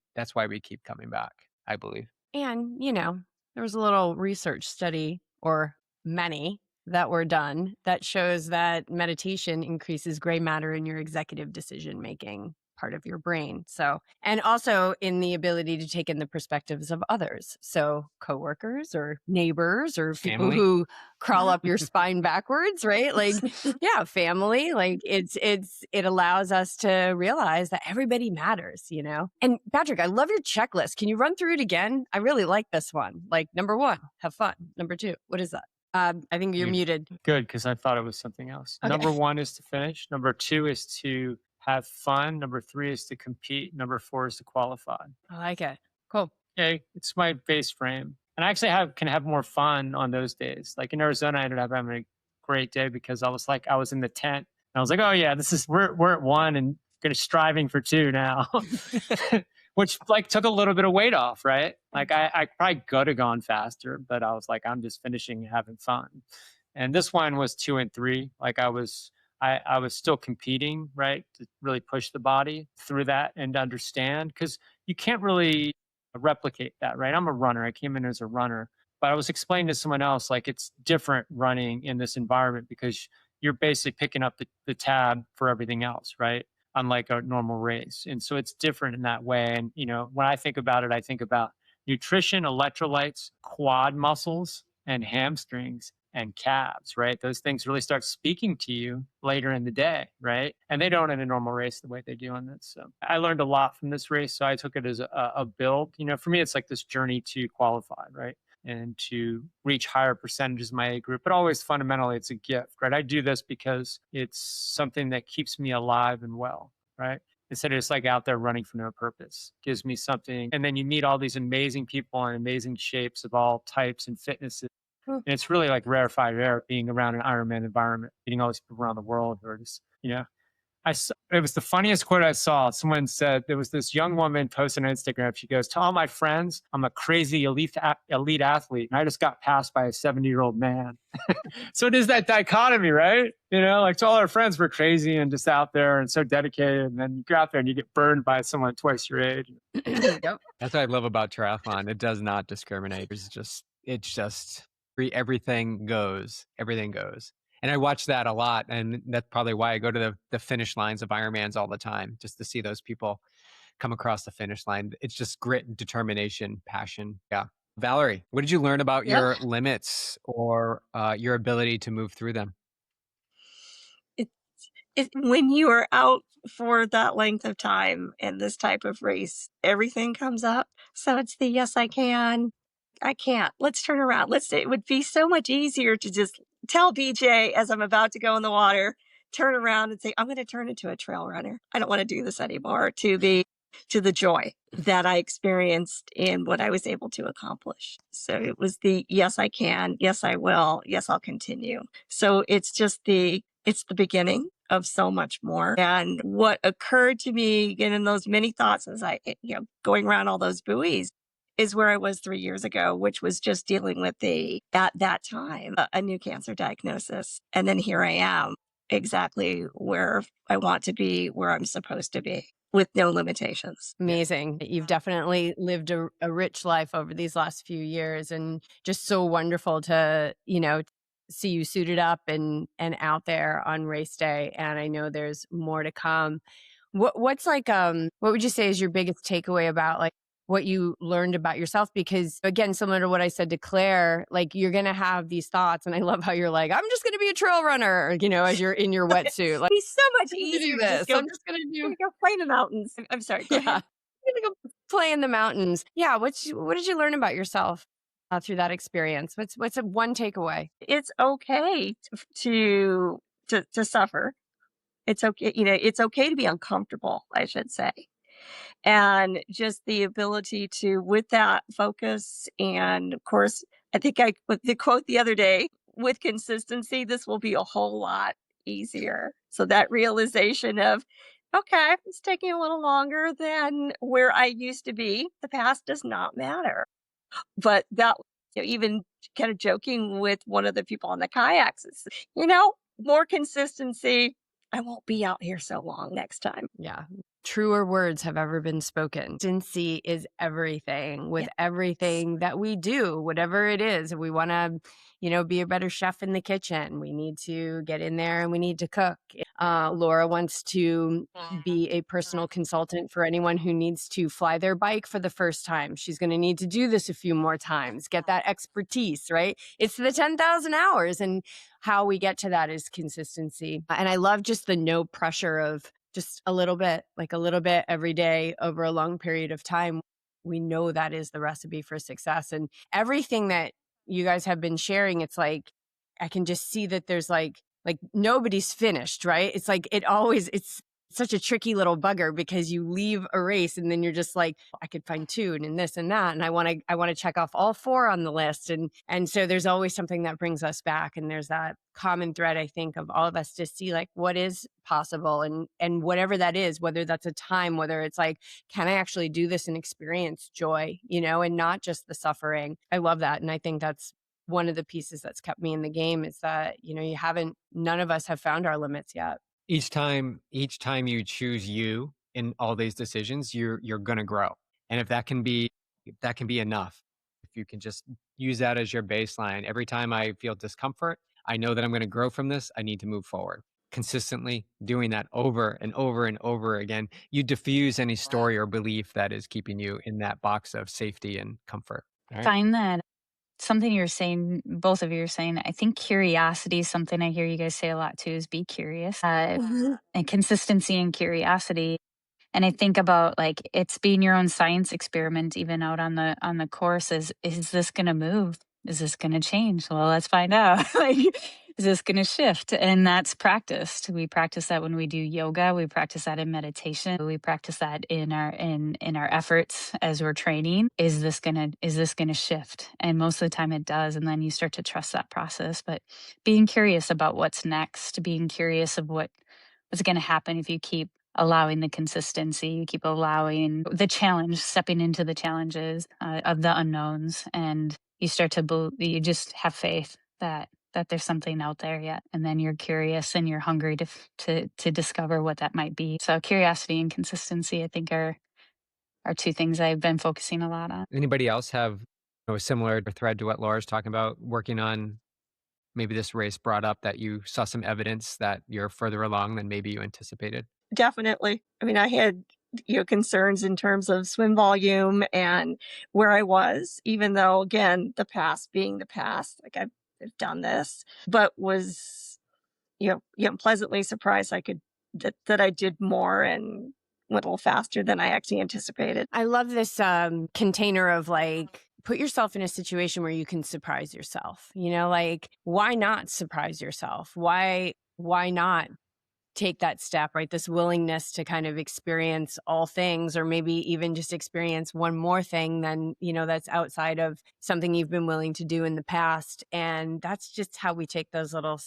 coming back, I believe. And, there was a little research study, or many, that were done that shows that meditation increases gray matter in your executive decision-making part of your brain. So, and also in the ability to take in the perspectives of others. So coworkers or neighbors or people Family. who crawl up your spine backwards, right? Like, yeah, family. Like it allows us to realize that everybody matters, And Patrick, I love your checklist. Can you run through it again? I really like this one. Like number 1, have fun. Number 2, what is that? I think you're muted. Good, because I thought it was something else. Okay. Number 1 is to finish. Number 2 is to have fun. Number 3 is to compete. Number 4 is to qualify. I like it. Cool. Okay, it's my base frame. And I actually can have more fun on those days. Like in Arizona, I ended up having a great day because I was in the tent and I was like, oh yeah, we're at 1 and gonna striving for 2 now. Which like took a little bit of weight off, right? Like I probably could have gone faster, but I was like, I'm just finishing having fun. And this one was 2 and 3. Like I was still competing, right? To really push the body through that and understand, because you can't really replicate that, right? I'm a runner. I came in as a runner, but I was explaining to someone else, like it's different running in this environment because you're basically picking up the tab for everything else, right? Unlike a normal race. And so it's different in that way. And, when I think about it, I think about nutrition, electrolytes, quad muscles, and hamstrings and calves, right? Those things really start speaking to you later in the day, right? And they don't in a normal race the way they do in this. So I learned a lot from this race. So I took it as a build. For me, it's like this journey to qualify, right? And to reach higher percentages in my A group. But always fundamentally, it's a gift, right? I do this because it's something that keeps me alive and well, right? Instead of just like out there running for no purpose, gives me something. And then you meet all these amazing people in amazing shapes of all types and fitnesses. And it's really like rarefied air being around an Ironman environment, meeting all these people around the world who are just, it was the funniest quote I saw. Someone said, there was this young woman posted on Instagram. She goes, to all my friends, I'm a crazy elite athlete. And I just got passed by a 70-year-old man. So it is that dichotomy, right? Like to all our friends, we're crazy and just out there and so dedicated. And then you go out there and you get burned by someone twice your age. Yep. That's what I love about triathlon. It does not discriminate. It's just everything goes. Everything goes. And I watch that a lot. And that's probably why I go to the finish lines of Ironmans all the time, just to see those people come across the finish line. It's just grit and determination, passion. Yeah. Valerie, what did you learn about your limits or your ability to move through them? When you are out for that length of time in this type of race, everything comes up. So it's the yes, I can. I can't. Let's turn around. It would be so much easier to just tell BJ as I'm about to go in the water, turn around and say, I'm going to turn into a trail runner. I don't want to do this anymore, to the joy that I experienced in what I was able to accomplish. So it was the yes, I can. Yes, I will. Yes, I'll continue. So it's the beginning of so much more. And what occurred to me again in those many thoughts as I, going around all those buoys, is where I was 3 years ago, which was just dealing with at that time, a new cancer diagnosis. And then here I am, exactly where I want to be, where I'm supposed to be, with no limitations. Amazing. You've definitely lived a rich life over these last few years, and just so wonderful to, see you suited up and out there on race day. And I know there's more to come. What's like, what would you say is your biggest takeaway about like what you learned about yourself? Because again, similar to what I said to Claire, like you're going to have these thoughts. And I love how you're like, I'm just going to be a trail runner, as you're in your wetsuit. Like, It'd be so much I'm gonna easier do to this. just I'm just going to go play in the mountains. I'm sorry. Go ahead. I'm going to go play in the mountains. Yeah. What did you learn about yourself through that experience? What's one takeaway? It's okay to suffer. It's okay. It's okay to be uncomfortable, I should say. And just the ability to, with that focus, and of course, I think with the quote the other day, with consistency, this will be a whole lot easier. So that realization of, okay, it's taking a little longer than where I used to be. The past does not matter. But that, even kind of joking with one of the people on the kayaks, more consistency. I won't be out here so long next time. Yeah. Truer words have ever been spoken. Consistency is everything with everything that we do, whatever it is. If we want to, be a better chef in the kitchen, we need to get in there and we need to cook. Laura wants to be a personal consultant for anyone who needs to fly their bike for the first time. She's going to need to do this a few more times, get that expertise, right? It's the 10,000 hours, and how we get to that is consistency. And I love just the no pressure of just a little bit every day over a long period of time. We know that is the recipe for success. And everything that you guys have been sharing, it's like, I can just see that there's like nobody's finished, right? It's like, it's such a tricky little bugger because you leave a race and then you're just like, I could fine tune and this and that. And I want to check off all 4 on the list. And so there's always something that brings us back. And there's that common thread, I think, of all of us to see like what is possible and whatever that is, whether that's a time, whether it's like, can I actually do this and experience joy, and not just the suffering. I love that. And I think that's one of the pieces that's kept me in the game is that, none of us have found our limits yet. Each time you choose you in all these decisions, you're going to grow. And if that can be enough, if you can just use that as your baseline, every time I feel discomfort, I know that I'm going to grow from this. I need to move forward. Consistently doing that over and over and over again, you diffuse any story or belief that is keeping you in that box of safety and comfort. All right? Find that something you're saying, both of you are saying, I think curiosity is something I hear you guys say a lot too, is be curious. And consistency and curiosity. And I think about like it's being your own science experiment, even out on the course. Is this going to move? Is this going to change? Well, let's find out. Like, is this going to shift? And that's practiced. We practice that when we do yoga. We practice that in meditation. We practice that in our efforts as we're training. Is this gonna shift? And most of the time it does. And then you start to trust that process. But being curious about what's next, being curious of what's going to happen if you keep allowing the consistency, you keep allowing the challenge, stepping into the challenges of the unknowns, and you start to you just have faith that there's something out there yet, and then you're curious and you're hungry to discover what that might be. So curiosity and consistency, I think, are 2 things I've been focusing a lot on. Anybody else have a similar thread to what Laura's talking about, working on maybe this race brought up that you saw some evidence that you're further along than maybe you anticipated? Definitely. I mean, I had concerns in terms of swim volume and where I was, even though, again, the past being the past, like I've done this, but was pleasantly surprised that I did more and went a little faster than I actually anticipated. I love this container of like, put yourself in a situation where you can surprise yourself. Like, why not surprise yourself? Why not take that step, right? This willingness to kind of experience all things, or maybe even just experience one more thing than, that's outside of something you've been willing to do in the past. And that's just how we take those little,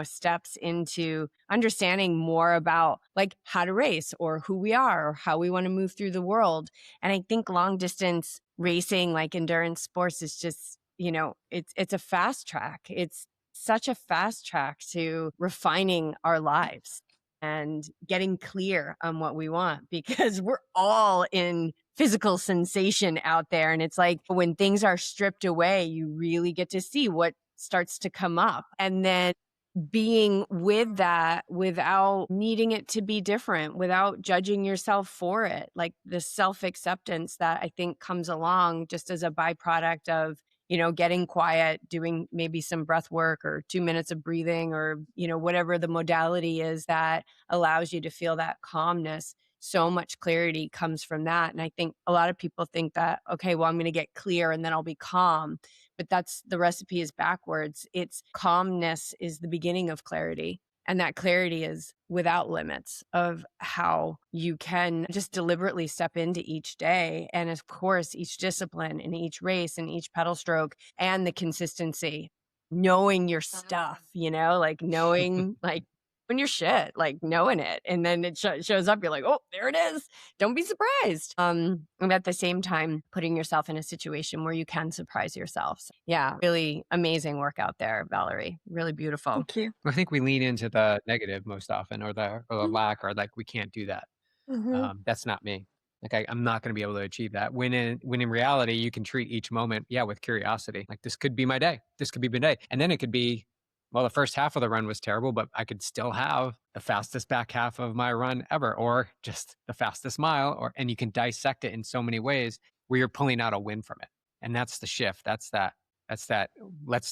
steps into understanding more about like how to race or who we are or how we want to move through the world. And I think long distance racing, like endurance sports, is just, it's a fast track. It's such a fast track to refining our lives and getting clear on what we want, because we're all in physical sensation out there. And it's like when things are stripped away, you really get to see what starts to come up. And then being with that without needing it to be different, without judging yourself for it, like the self-acceptance that I think comes along just as a byproduct of getting quiet, doing maybe some breath work or 2 minutes of breathing, or, whatever the modality is that allows you to feel that calmness. So much clarity comes from that. And I think a lot of people think that, okay, well, I'm going to get clear and then I'll be calm. But that's the recipe is backwards. It's calmness is the beginning of clarity. And that clarity is without limits of how you can just deliberately step into each day. And of course, each discipline and each race and each pedal stroke and the consistency, knowing your stuff, like knowing like when you're shit, like knowing it. And then it shows up, you're like, oh, there it is. Don't be surprised. And at the same time, putting yourself in a situation where you can surprise yourself. So, yeah, really amazing work out there, Valerie. Really beautiful. Thank you. I think we lean into the negative most often, or the lack, or like, we can't do that. That's not me. Like, I'm not going to be able to achieve that. When in reality, you can treat each moment, with curiosity. Like, this could be my day. This could be my day. And then it could be, well, the first half of the run was terrible, but I could still have the fastest back half of my run ever, or just the fastest mile, and you can dissect it in so many ways where you're pulling out a win from it. And that's the shift. That's that. Let's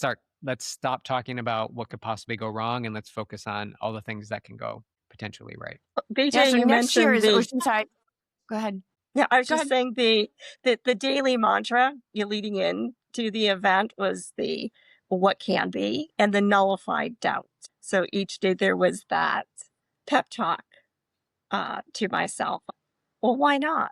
stop talking about what could possibly go wrong, and let's focus on all the things that can go potentially right. BJ, Yeah, so you next year is mentioned Oceanside. Go ahead. Yeah, I was Go just ahead. saying the daily mantra you're leading in to the event was the what can be and the nullified doubt. So each day there was that pep talk to myself, well, why not?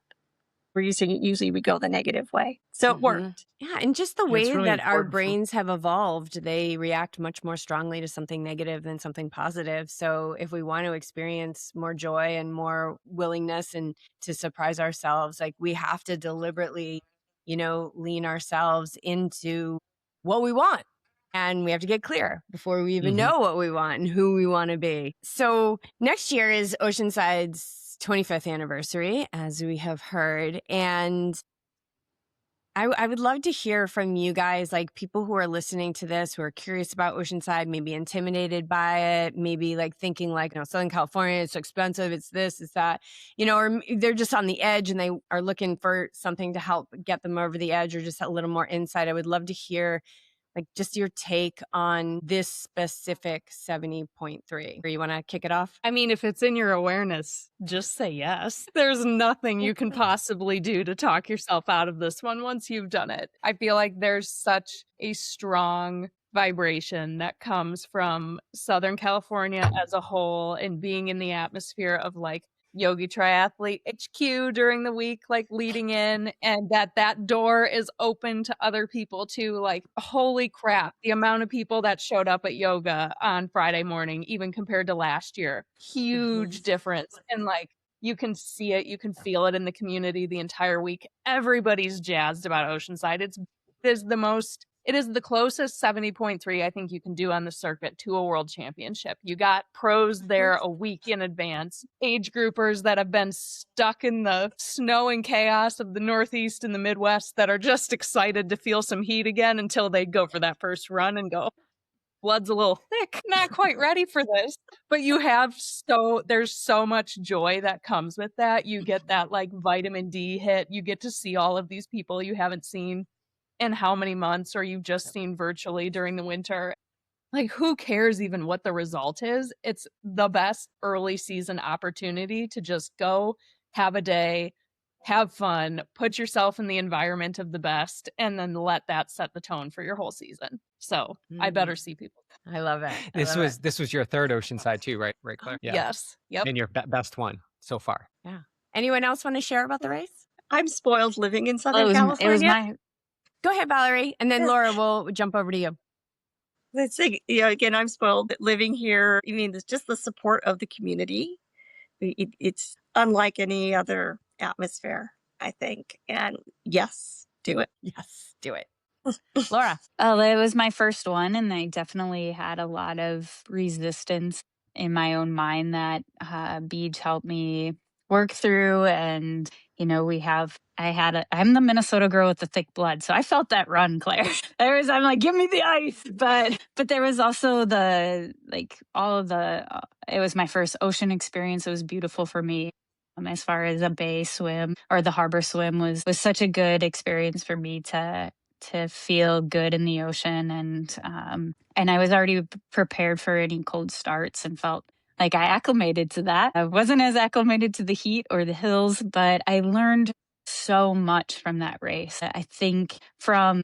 Usually we go the negative way. So it worked. Yeah. And just the Yeah, it's way really that our important for- brains have evolved, they react much more strongly to something negative than something positive. So if we want to experience more joy and more willingness and to surprise ourselves, like we have to deliberately, lean ourselves into what we want. And we have to get clear before we even know what we want and who we want to be. So next year is Oceanside's 25th anniversary, as we have heard. And I would love to hear from you guys, like people who are listening to this, who are curious about Oceanside, maybe intimidated by it, maybe like thinking like, Southern California, it's expensive, it's this, it's that, or they're just on the edge and they are looking for something to help get them over the edge or just a little more insight. I would love to hear like just your take on this specific 70.3. You want to kick it off? I mean, if it's in your awareness, just say yes. There's nothing you can possibly do to talk yourself out of this one once you've done it. I feel like there's such a strong vibration that comes from Southern California as a whole and being in the atmosphere of like Yogi Triathlete HQ during the week, like leading in, and that door is open to other people too. Like, holy crap, the amount of people that showed up at yoga on Friday morning, even compared to last year, huge difference. And like, you can see it, you can feel it in the community the entire week. Everybody's jazzed about Oceanside. It is the closest 70.3 I think you can do on the circuit to a world championship. You got pros there a week in advance, age groupers that have been stuck in the snow and chaos of the Northeast and the Midwest that are just excited to feel some heat again until they go for that first run and go, blood's a little thick, not quite ready for this. But there's so much joy that comes with that. You get that like vitamin D hit. You get to see all of these people you haven't seen in how many months, or you've just seen virtually during the winter. Like, who cares even what the result is? It's the best early season opportunity to just go have a day, have fun, put yourself in the environment of the best, and then let that set the tone for your whole season. So I better see people. I love it. This was your third Oceanside too, right, Claire? Yeah. Yes. Yep. And your best one so far. Yeah. Anyone else want to share about the race? I'm spoiled living in Southern It California. was my Go ahead, Valerie. And then Laura, we'll jump over to you. Let's say, again, I'm spoiled living here. I mean, it's just the support of the community. It's unlike any other atmosphere, I think. And yes, do it. Yes, do it. Laura. Oh, it was my first one, and I definitely had a lot of resistance in my own mind that Beach helped me work through. And I'm the Minnesota girl with the thick blood, so I felt that run, Claire. I'm like, give me the ice, but there was also it was my first ocean experience. It was beautiful for me. As far as a bay swim or the harbor swim was such a good experience for me to feel good in the ocean, and I was already prepared for any cold starts and felt like I acclimated to that. I wasn't as acclimated to the heat or the hills, but I learned so much from that race. I think from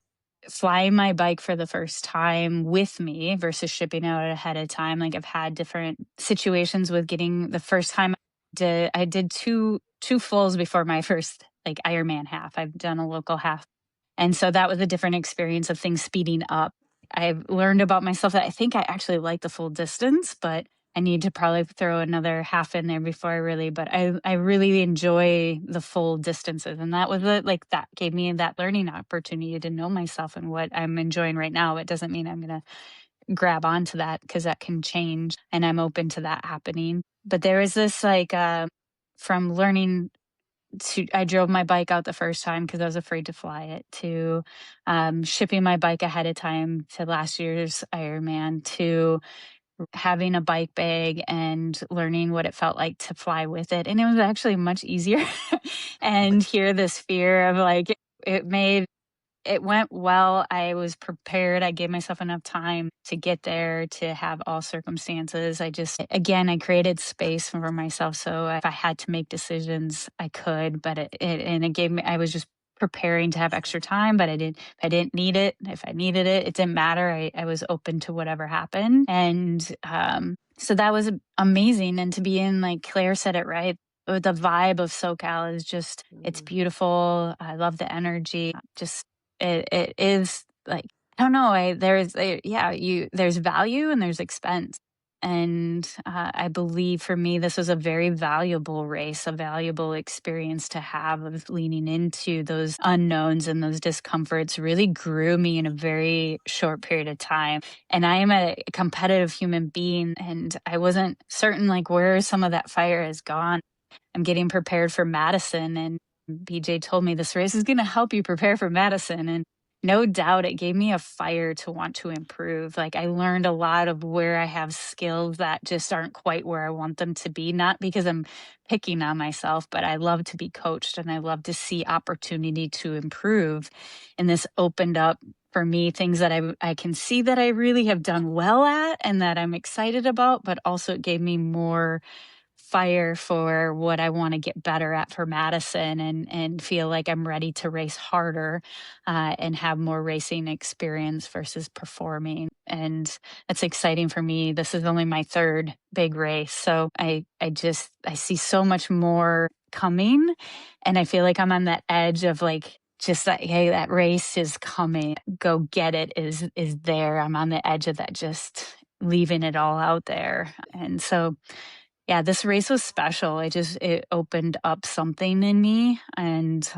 flying my bike for the first time with me versus shipping out ahead of time. Like, I've had different situations with getting the first time I did two fulls before my first like Ironman half. I've done a local half. And so that was a different experience of things speeding up. I've learned about myself that I think I actually like the full distance, but I need to probably throw another half in there before but I really enjoy the full distances. And that was that gave me that learning opportunity to know myself and what I'm enjoying right now. It doesn't mean I'm going to grab onto that, because that can change, and I'm open to that happening. But there is this from learning I drove my bike out the first time because I was afraid to fly it, to shipping my bike ahead of time to last year's Ironman, to having a bike bag and learning what it felt like to fly with it. And it was actually much easier. And here, this fear of it went well. I was prepared. I gave myself enough time to get there, to have all circumstances. I created space for myself. So if I had to make decisions, I could, but I was just preparing to have extra time, but I didn't need it. If I needed it, it didn't matter. I was open to whatever happened. And So that was amazing. And to be in, like Claire said it right, the vibe of SoCal is just, it's beautiful. I love the energy. Just, it is like, I don't know. There's value and there's expense. And I believe for me, this was a very valuable race, a valuable experience to have, of leaning into those unknowns, and those discomforts really grew me in a very short period of time. And I am a competitive human being, and I wasn't certain like where some of that fire has gone. I'm getting prepared for Madison, and BJ told me this race is going to help you prepare for Madison. And no doubt it gave me a fire to want to improve. Like, I learned a lot of where I have skills that just aren't quite where I want them to be, not because I'm picking on myself, but I love to be coached and I love to see opportunity to improve. And this opened up for me things that I can see that I really have done well at and that I'm excited about, but also it gave me more fire for what I want to get better at for Madison, and feel like I'm ready to race harder and have more racing experience versus performing. And that's exciting for me. This is only my third big race. So I see so much more coming, and I feel like I'm on that edge of like, just that, hey, that race is coming, go get it, is there. I'm on the edge of that, just leaving it all out there. And so yeah, this race was special. It opened up something in me, and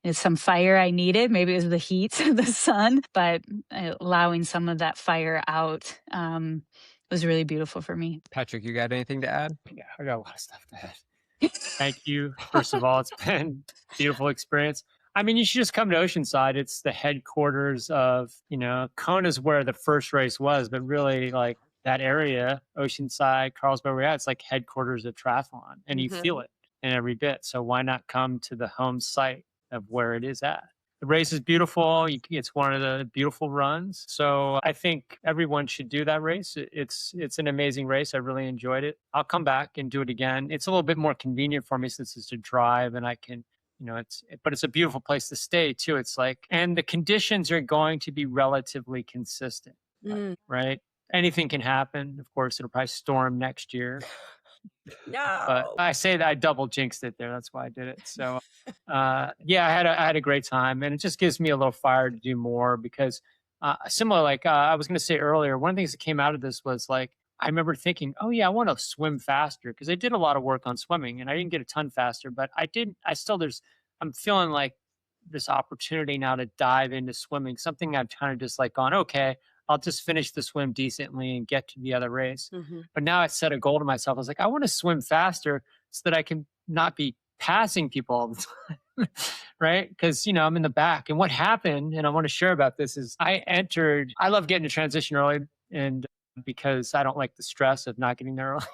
it's some fire I needed. Maybe it was the heat of the sun, but allowing some of that fire out was really beautiful for me. Patrick, you got anything to add? Yeah, I got a lot of stuff to add. Thank you. First of all, it's been a beautiful experience. I mean, you should just come to Oceanside. It's the headquarters of, Kona's where the first race was, but really like that area, Oceanside, Carlsbad, where it's like headquarters of triathlon, and you feel it in every bit. So why not come to the home site of where it is at? The race is beautiful. It's one of the beautiful runs. So I think everyone should do that race. It's an amazing race. I really enjoyed it. I'll come back and do it again. It's a little bit more convenient for me since it's a drive, and I can, but it's a beautiful place to stay too. It's like, and the conditions are going to be relatively consistent, right? Anything can happen. Of course, it'll probably storm next year. No. But I say that I double jinxed it there. That's why I did it. So, yeah, I had a great time, and it just gives me a little fire to do more because, similar, like I was going to say earlier, one of the things that came out of this was like, I remember thinking, oh yeah, I want to swim faster because I did a lot of work on swimming and I didn't get a ton faster, but I'm feeling like this opportunity now to dive into swimming, something I've kind of just like gone, okay, I'll just finish the swim decently and get to the other race. But now I set a goal to myself. I was like, I want to swim faster so that I can not be passing people all the time. Right? Because, I'm in the back. And what happened, and I want to share about this, is I love getting to transition early, and because I don't like the stress of not getting there early.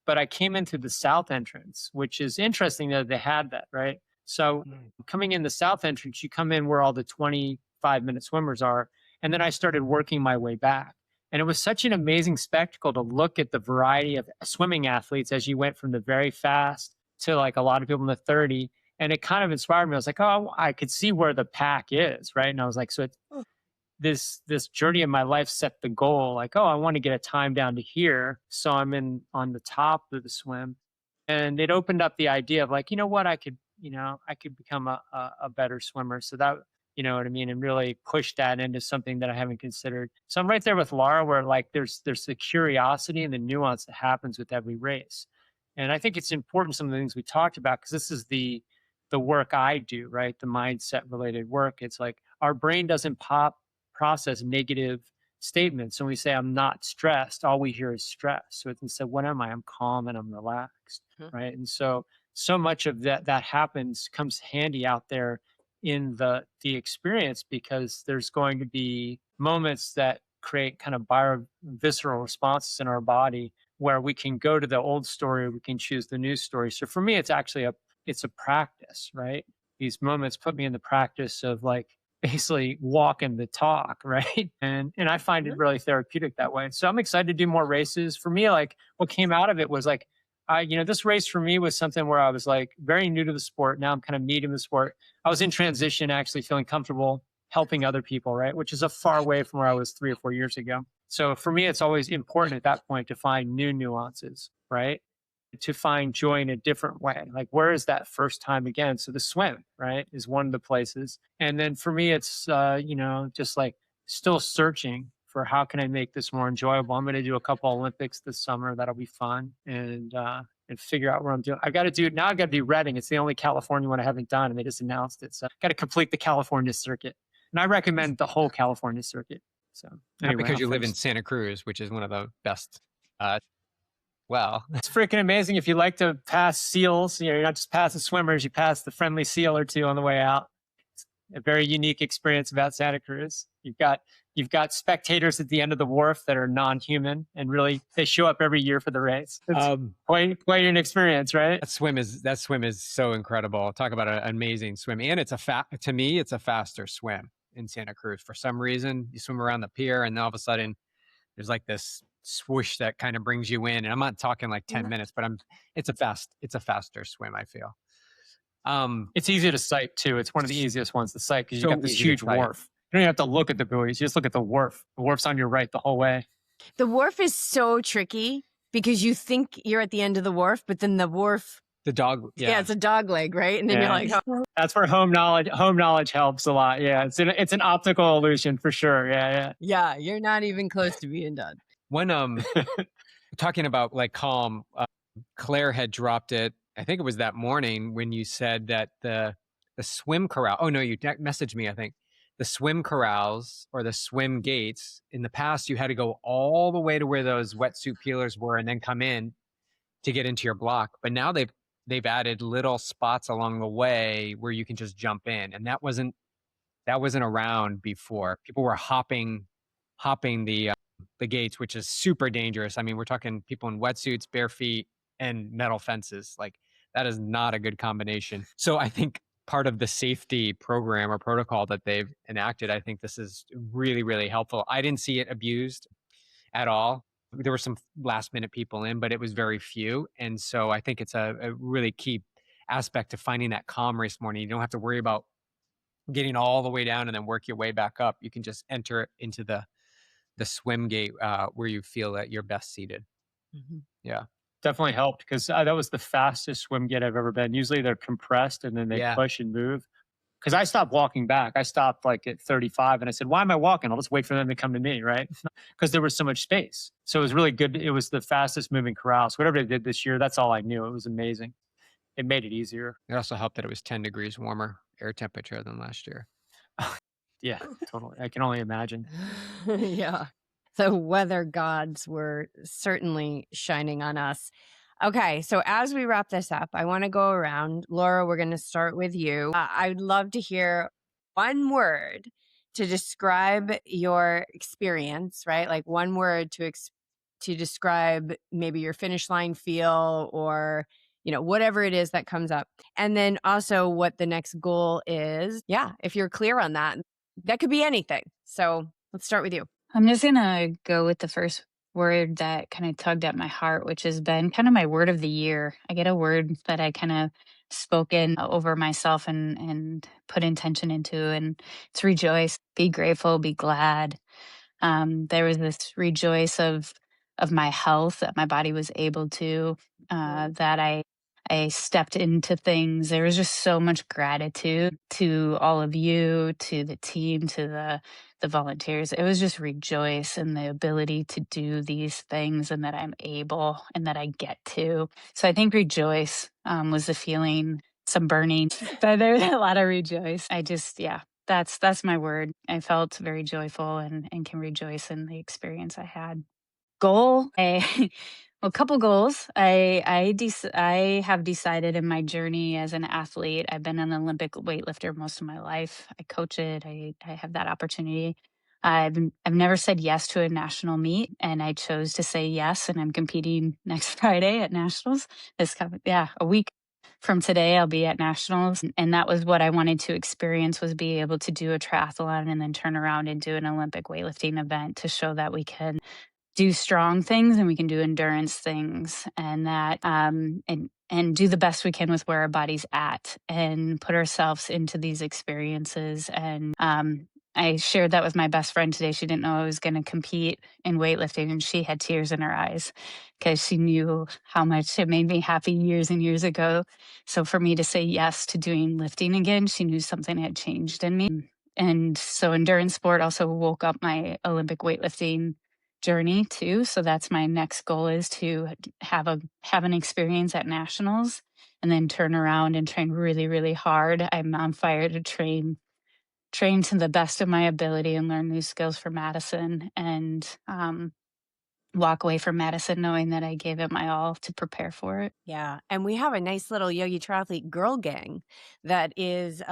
But I came into the south entrance, which is interesting that they had that, right? So coming in the south entrance, you come in where all the 25-minute swimmers are. And then I started working my way back. And it was such an amazing spectacle to look at the variety of swimming athletes as you went from the very fast to like a lot of people in the 30. And it kind of inspired me. I was like, oh, I could see where the pack is, right? And I was like, so this journey of my life set the goal, like, oh, I want to get a time down to here. So I'm on the top of the swim. And it opened up the idea of like, you know what, I could become a better swimmer. So that, you know what I mean? And really push that into something that I haven't considered. So I'm right there with Laura where like there's the curiosity and the nuance that happens with every race. And I think it's important, some of the things we talked about, because this is the work I do, right? The mindset related work. It's like our brain doesn't process negative statements. When we say I'm not stressed, all we hear is stress. So it's instead, what am I? I'm calm and I'm relaxed, right? And so much of that comes handy out there in the experience, because there's going to be moments that create kind of visceral responses in our body where we can go to the old story, or we can choose the new story. So for me, it's actually it's a practice, right? These moments put me in the practice of like basically walking the talk, right? And I find it really therapeutic that way. So I'm excited to do more races. For me, like what came out of it was like, this race for me was something where I was like very new to the sport. Now I'm kind of medium the sport. I was in transition, actually feeling comfortable helping other people, right? Which is a far away from where I was 3 or 4 years ago. So for me, it's always important at that point to find new nuances, right? To find joy in a different way. Like, where is that first time again? So the swim, right, is one of the places. And then for me, it's, just like still searching for how can I make this more enjoyable. I'm going to do a couple Olympics this summer. That'll be fun. And figure out where I'm doing. I've got to do Reading. It's the only California one I haven't done. And they just announced it. So I've got to complete the California circuit. And I recommend the whole California circuit. So anyway, because you live in Santa Cruz, which is one of the best. Well, it's freaking amazing. If you like to pass seals, you're not just passing swimmers, you pass the friendly seal or two on the way out. It's a very unique experience about Santa Cruz. You've got spectators at the end of the wharf that are non-human, and really they show up every year for the race. It's quite an experience, right? That swim is so incredible. Talk about an amazing swim, and to me, it's a faster swim in Santa Cruz. For some reason, you swim around the pier, and all of a sudden, there's like this swoosh that kind of brings you in. And I'm not talking like 10 minutes, but it's a faster swim, I feel. It's easy to sight too. It's one of the easiest ones to sight because you got this huge wharf. You don't even have to look at the buoys. You just look at the wharf. The wharf's on your right the whole way. The wharf is so tricky because you think you're at the end of the wharf, but then the wharf, it's a dog leg, right? And then you're like, oh. That's where home knowledge helps a lot. Yeah, it's an optical illusion for sure. Yeah, you're not even close to being done. When talking about like calm, Claire had dropped it. I think it was that morning when you said that the swim corral. Oh no, you messaged me. I think the swim corrals or the swim gates. In the past, you had to go all the way to where those wetsuit peelers were and then come in to get into your block. But now they've added little spots along the way where you can just jump in, and that wasn't around before. People were hopping the gates, which is super dangerous. I mean, we're talking people in wetsuits, bare feet, and metal fences. Like, that is not a good combination. So I think part of the safety program or protocol that they've enacted, I think this is really, really helpful. I didn't see it abused at all. There were some last minute people in, but it was very few. And so I think it's a really key aspect to finding that calm race morning. You don't have to worry about getting all the way down and then work your way back up. You can just enter into the swim gate where you feel that you're best seated. Mm-hmm. Yeah. Definitely helped because that was the fastest swim gate I've ever been. Usually they're compressed and then they push and move. Because I stopped walking back. I stopped like at 35 and I said, why am I walking? I'll just wait for them to come to me, right? Because there was so much space. So it was really good. It was the fastest moving corral. So whatever they did this year, that's all I knew. It was amazing. It made it easier. It also helped that it was 10 degrees warmer air temperature than last year. Yeah, totally. I can only imagine. Yeah. The weather gods were certainly shining on us. Okay, so as we wrap this up, I want to go around. Laura, we're going to start with you. I'd love to hear one word to describe your experience, right? Like one word to describe maybe your finish line feel or, whatever it is that comes up. And then also what the next goal is. Yeah, if you're clear on that, that could be anything. So let's start with you. I'm just going to go with the first word that kind of tugged at my heart, which has been kind of my word of the year. I get a word that I kind of spoken over myself and put intention into, and it's rejoice, be grateful, be glad. There was this rejoice of my health, that my body was able to, that I stepped into things. There was just so much gratitude to all of you, to the team, to the volunteers. It was just rejoice in the ability to do these things and that I'm able and that I get to. So I think rejoice was the feeling, some burning, but there was a lot of rejoice. That's my word. I felt very joyful and can rejoice in the experience I had. Goal, a couple goals. I have decided in my journey as an athlete, I've been an Olympic weightlifter most of my life. I coach it. I have that opportunity. I've never said yes to a national meet, and I chose to say yes. And I'm competing next Friday at nationals. A week from today, I'll be at nationals, and that was what I wanted to experience: was be able to do a triathlon and then turn around and do an Olympic weightlifting event to show that we can do strong things and we can do endurance things, and that and do the best we can with where our body's at and put ourselves into these experiences. And I shared that with my best friend today. She didn't know I was going to compete in weightlifting, and she had tears in her eyes because she knew how much it made me happy years and years ago. So for me to say yes to doing lifting again, she knew something had changed in me. And so endurance sport also woke up my Olympic weightlifting journey too. So that's my next goal, is to have an experience at nationals and then turn around and train really, really hard. I'm on fire to train to the best of my ability and learn new skills for Madison, and walk away from Madison knowing that I gave it my all to prepare for it. Yeah. And we have a nice little Yogi Triathlete girl gang that is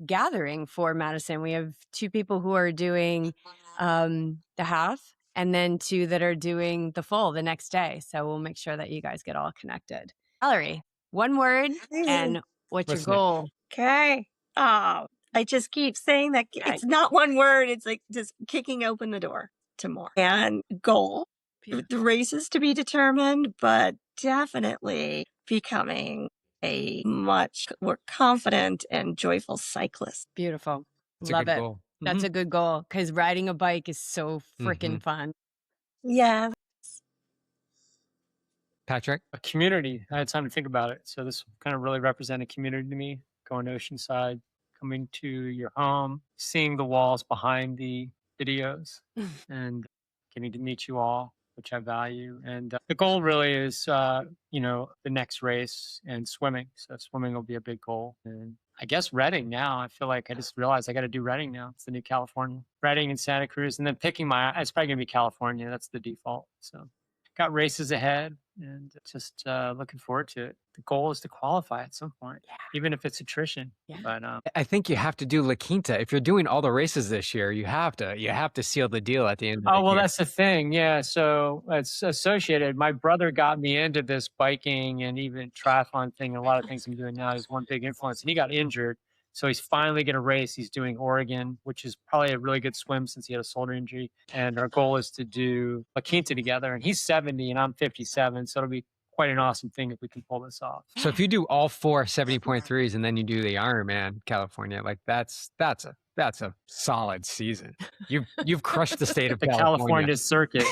gathering for Madison. We have 2 people who are doing the half, and then 2 that are doing the full the next day. So we'll make sure that you guys get all connected. Valerie, one word and what's your Listening. goal? Okay. Oh, I just keep saying that it's not one word. It's like just kicking open the door to more. And goal, the race is to be determined, but definitely becoming a much more confident and joyful cyclist. Beautiful. It's a Love good it. goal. That's a good goal, because riding a bike is so freaking Mhm. fun. Yeah. Patrick? A community. I had time to think about it. So this kind of really represented community to me. Going to Oceanside, coming to your home, seeing the walls behind the videos, and getting to meet you all, which I value. And the goal really is, the next race and swimming. So swimming will be a big goal. And I guess Reading now. I feel like I just realized I got to do Reading now. It's the new California. Reading and Santa Cruz. And then picking it's probably going to be California. That's the default. So got races ahead and just looking forward to it. The goal is to qualify at some point, even if it's attrition. Yeah. But I think you have to do La Quinta. If you're doing all the races this year, you have to seal the deal at the end of the year. that's the thing. Yeah. So it's associated. My brother got me into this biking and even triathlon thing. And a lot of things I'm doing now is one big influence. And he got injured. So he's finally going to race. He's doing Oregon, which is probably a really good swim since he had a shoulder injury. And our goal is to do La Quinta together. And he's 70 and I'm 57. So it'll be quite an awesome thing if we can pull this off. So if you do all 4 70.3s and then you do the Ironman California, like that's a solid season. You've crushed the state of The California. California circuit.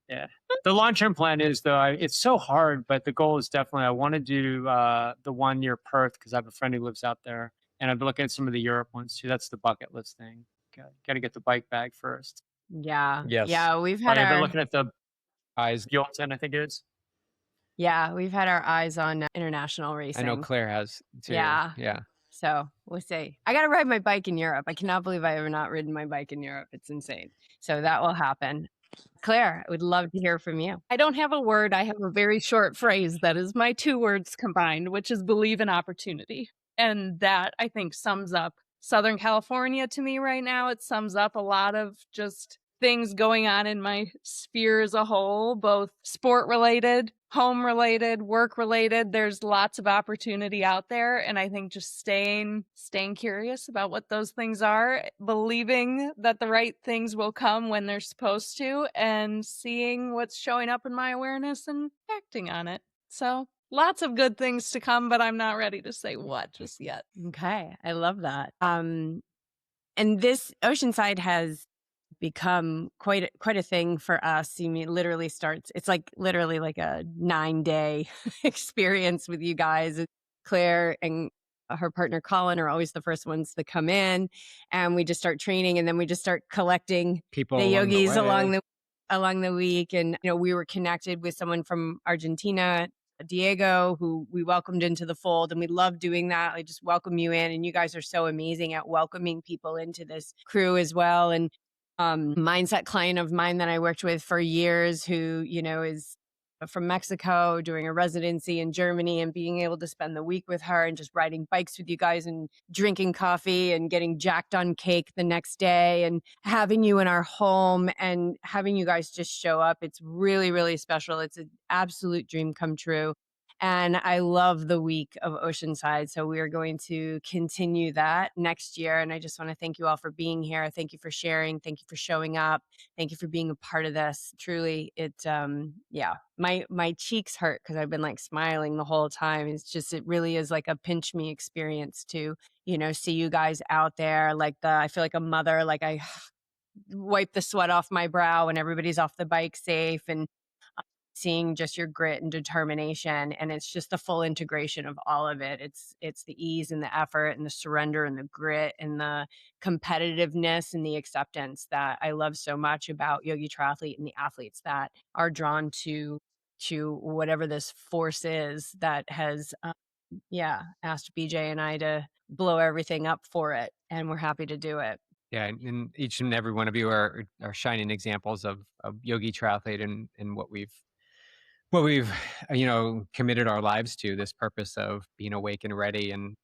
Yeah. The long-term plan is, though, it's so hard, but the goal is definitely I want to do the one near Perth because I have a friend who lives out there, and I've been looking at some of the Europe ones too. That's the bucket list thing. Got to get the bike bag first. Yeah. Yes. Yeah. We've had I've been our looking at the Eyes. Yolton, I think it is. we've had our eyes on international racing. I know Claire has too. Yeah. Yeah. So we'll see. I got to ride my bike in Europe. I cannot believe I have not ridden my bike in Europe. It's insane. So that will happen. Claire, I would love to hear from you. I don't have a word. I have a very short phrase that is my 2 words combined, which is believe in opportunity. And that, I think, sums up Southern California to me right now. It sums up a lot of just things going on in my sphere as a whole, both sport related, home related, work related. There's lots of opportunity out there. And I think just staying curious about what those things are, believing that the right things will come when they're supposed to, and seeing what's showing up in my awareness and acting on it. So lots of good things to come, but I'm not ready to say what just yet. Okay. I love that. And this Oceanside has become quite a thing for us. You mean literally starts, it's like literally like a 9-day experience with you guys. Claire and her partner Colin are always the first ones to come in, and we just start training, and then we just start collecting People the along the yogis way. along the week. And we were connected with someone from Argentina, Diego, who we welcomed into the fold, and we love doing that. I just welcome you in, and you guys are so amazing at welcoming people into this crew as well. And mindset client of mine that I worked with for years, who is from Mexico, doing a residency in Germany, and being able to spend the week with her and just riding bikes with you guys and drinking coffee and getting jacked on cake the next day, and having you in our home and having you guys just show up. It's really, really special. It's an absolute dream come true. And I love the week of Oceanside. So we are going to continue that next year. And I just want to thank you all for being here. Thank you for sharing. Thank you for showing up. Thank you for being a part of this. Truly, my cheeks hurt because I've been like smiling the whole time. It really is like a pinch me experience to, see you guys out there. I feel like a mother, like I wipe the sweat off my brow and everybody's off the bike safe, and seeing just your grit and determination. And it's just the full integration of all of it. It's the ease and the effort and the surrender and the grit and the competitiveness and the acceptance that I love so much about Yogi Triathlete and the athletes that are drawn to whatever this force is that has asked BJ and I to blow everything up for it, and we're happy to do it. Yeah, and each and every one of you are shining examples of Yogi Triathlete and what we've committed our lives to, this purpose of being awake and ready and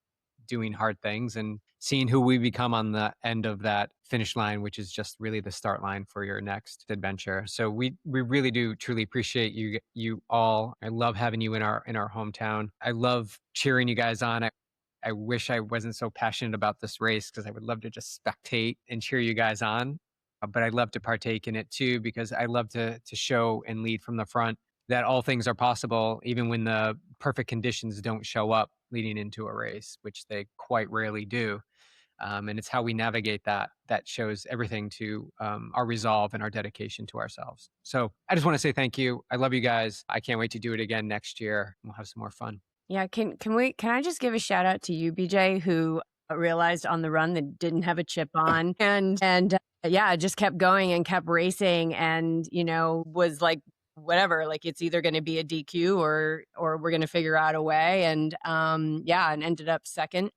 doing hard things and seeing who we become on the end of that finish line, which is just really the start line for your next adventure. So we really do truly appreciate you all. I love having you in our hometown. I love cheering you guys on. I wish I wasn't so passionate about this race because I would love to just spectate and cheer you guys on. But I love to partake in it too, because I love to show and lead from the front that all things are possible, even when the perfect conditions don't show up leading into a race, which they quite rarely do. And it's how we navigate that shows everything to our resolve and our dedication to ourselves. So I just want to say thank you. I love you guys. I can't wait to do it again next year. We'll have some more fun. Yeah, can I just give a shout out to you, BJ, who realized on the run that didn't have a chip on and just kept going and kept racing, and was like, whatever, like it's either going to be a DQ or we're going to figure out a way, and and ended up second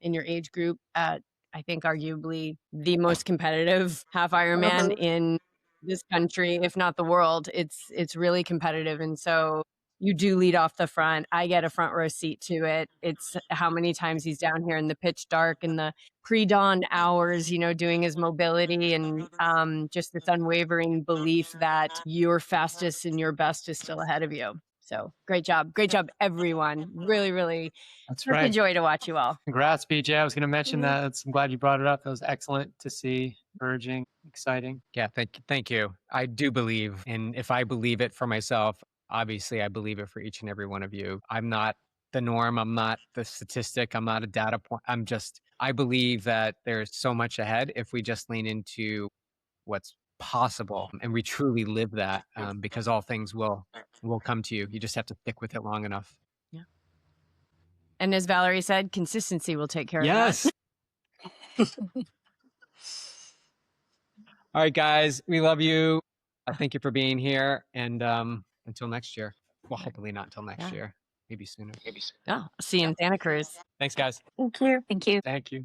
in your age group at, I think, arguably the most competitive half Ironman in this country, if not the world. It's really competitive, and so you do lead off the front. I get a front row seat to it. It's how many times he's down here in the pitch dark in the pre-dawn hours, doing his mobility, and just this unwavering belief that your fastest and your best is still ahead of you. So great job, everyone. Really, really, That's such a right. joy to watch you all. Congrats, BJ. I was going to mention that. I'm glad you brought it up. That was excellent to see, encouraging, exciting. Yeah, thank you. I do believe, and if I believe it for myself, obviously I believe it for each and every one of you. I'm not the norm. I'm not the statistic. I'm not a data point. I believe that there's so much ahead if we just lean into what's possible and we truly live that, because all things will come to you. You just have to stick with it long enough. Yeah. And as Valerie said, consistency will take care of that. Yes. All right, guys, we love you. Thank you for being here. And until next year. Well, hopefully not until next year. Maybe sooner. Oh, see you in Santa Cruz. Thanks, guys. Thank you. Thank you. Thank you.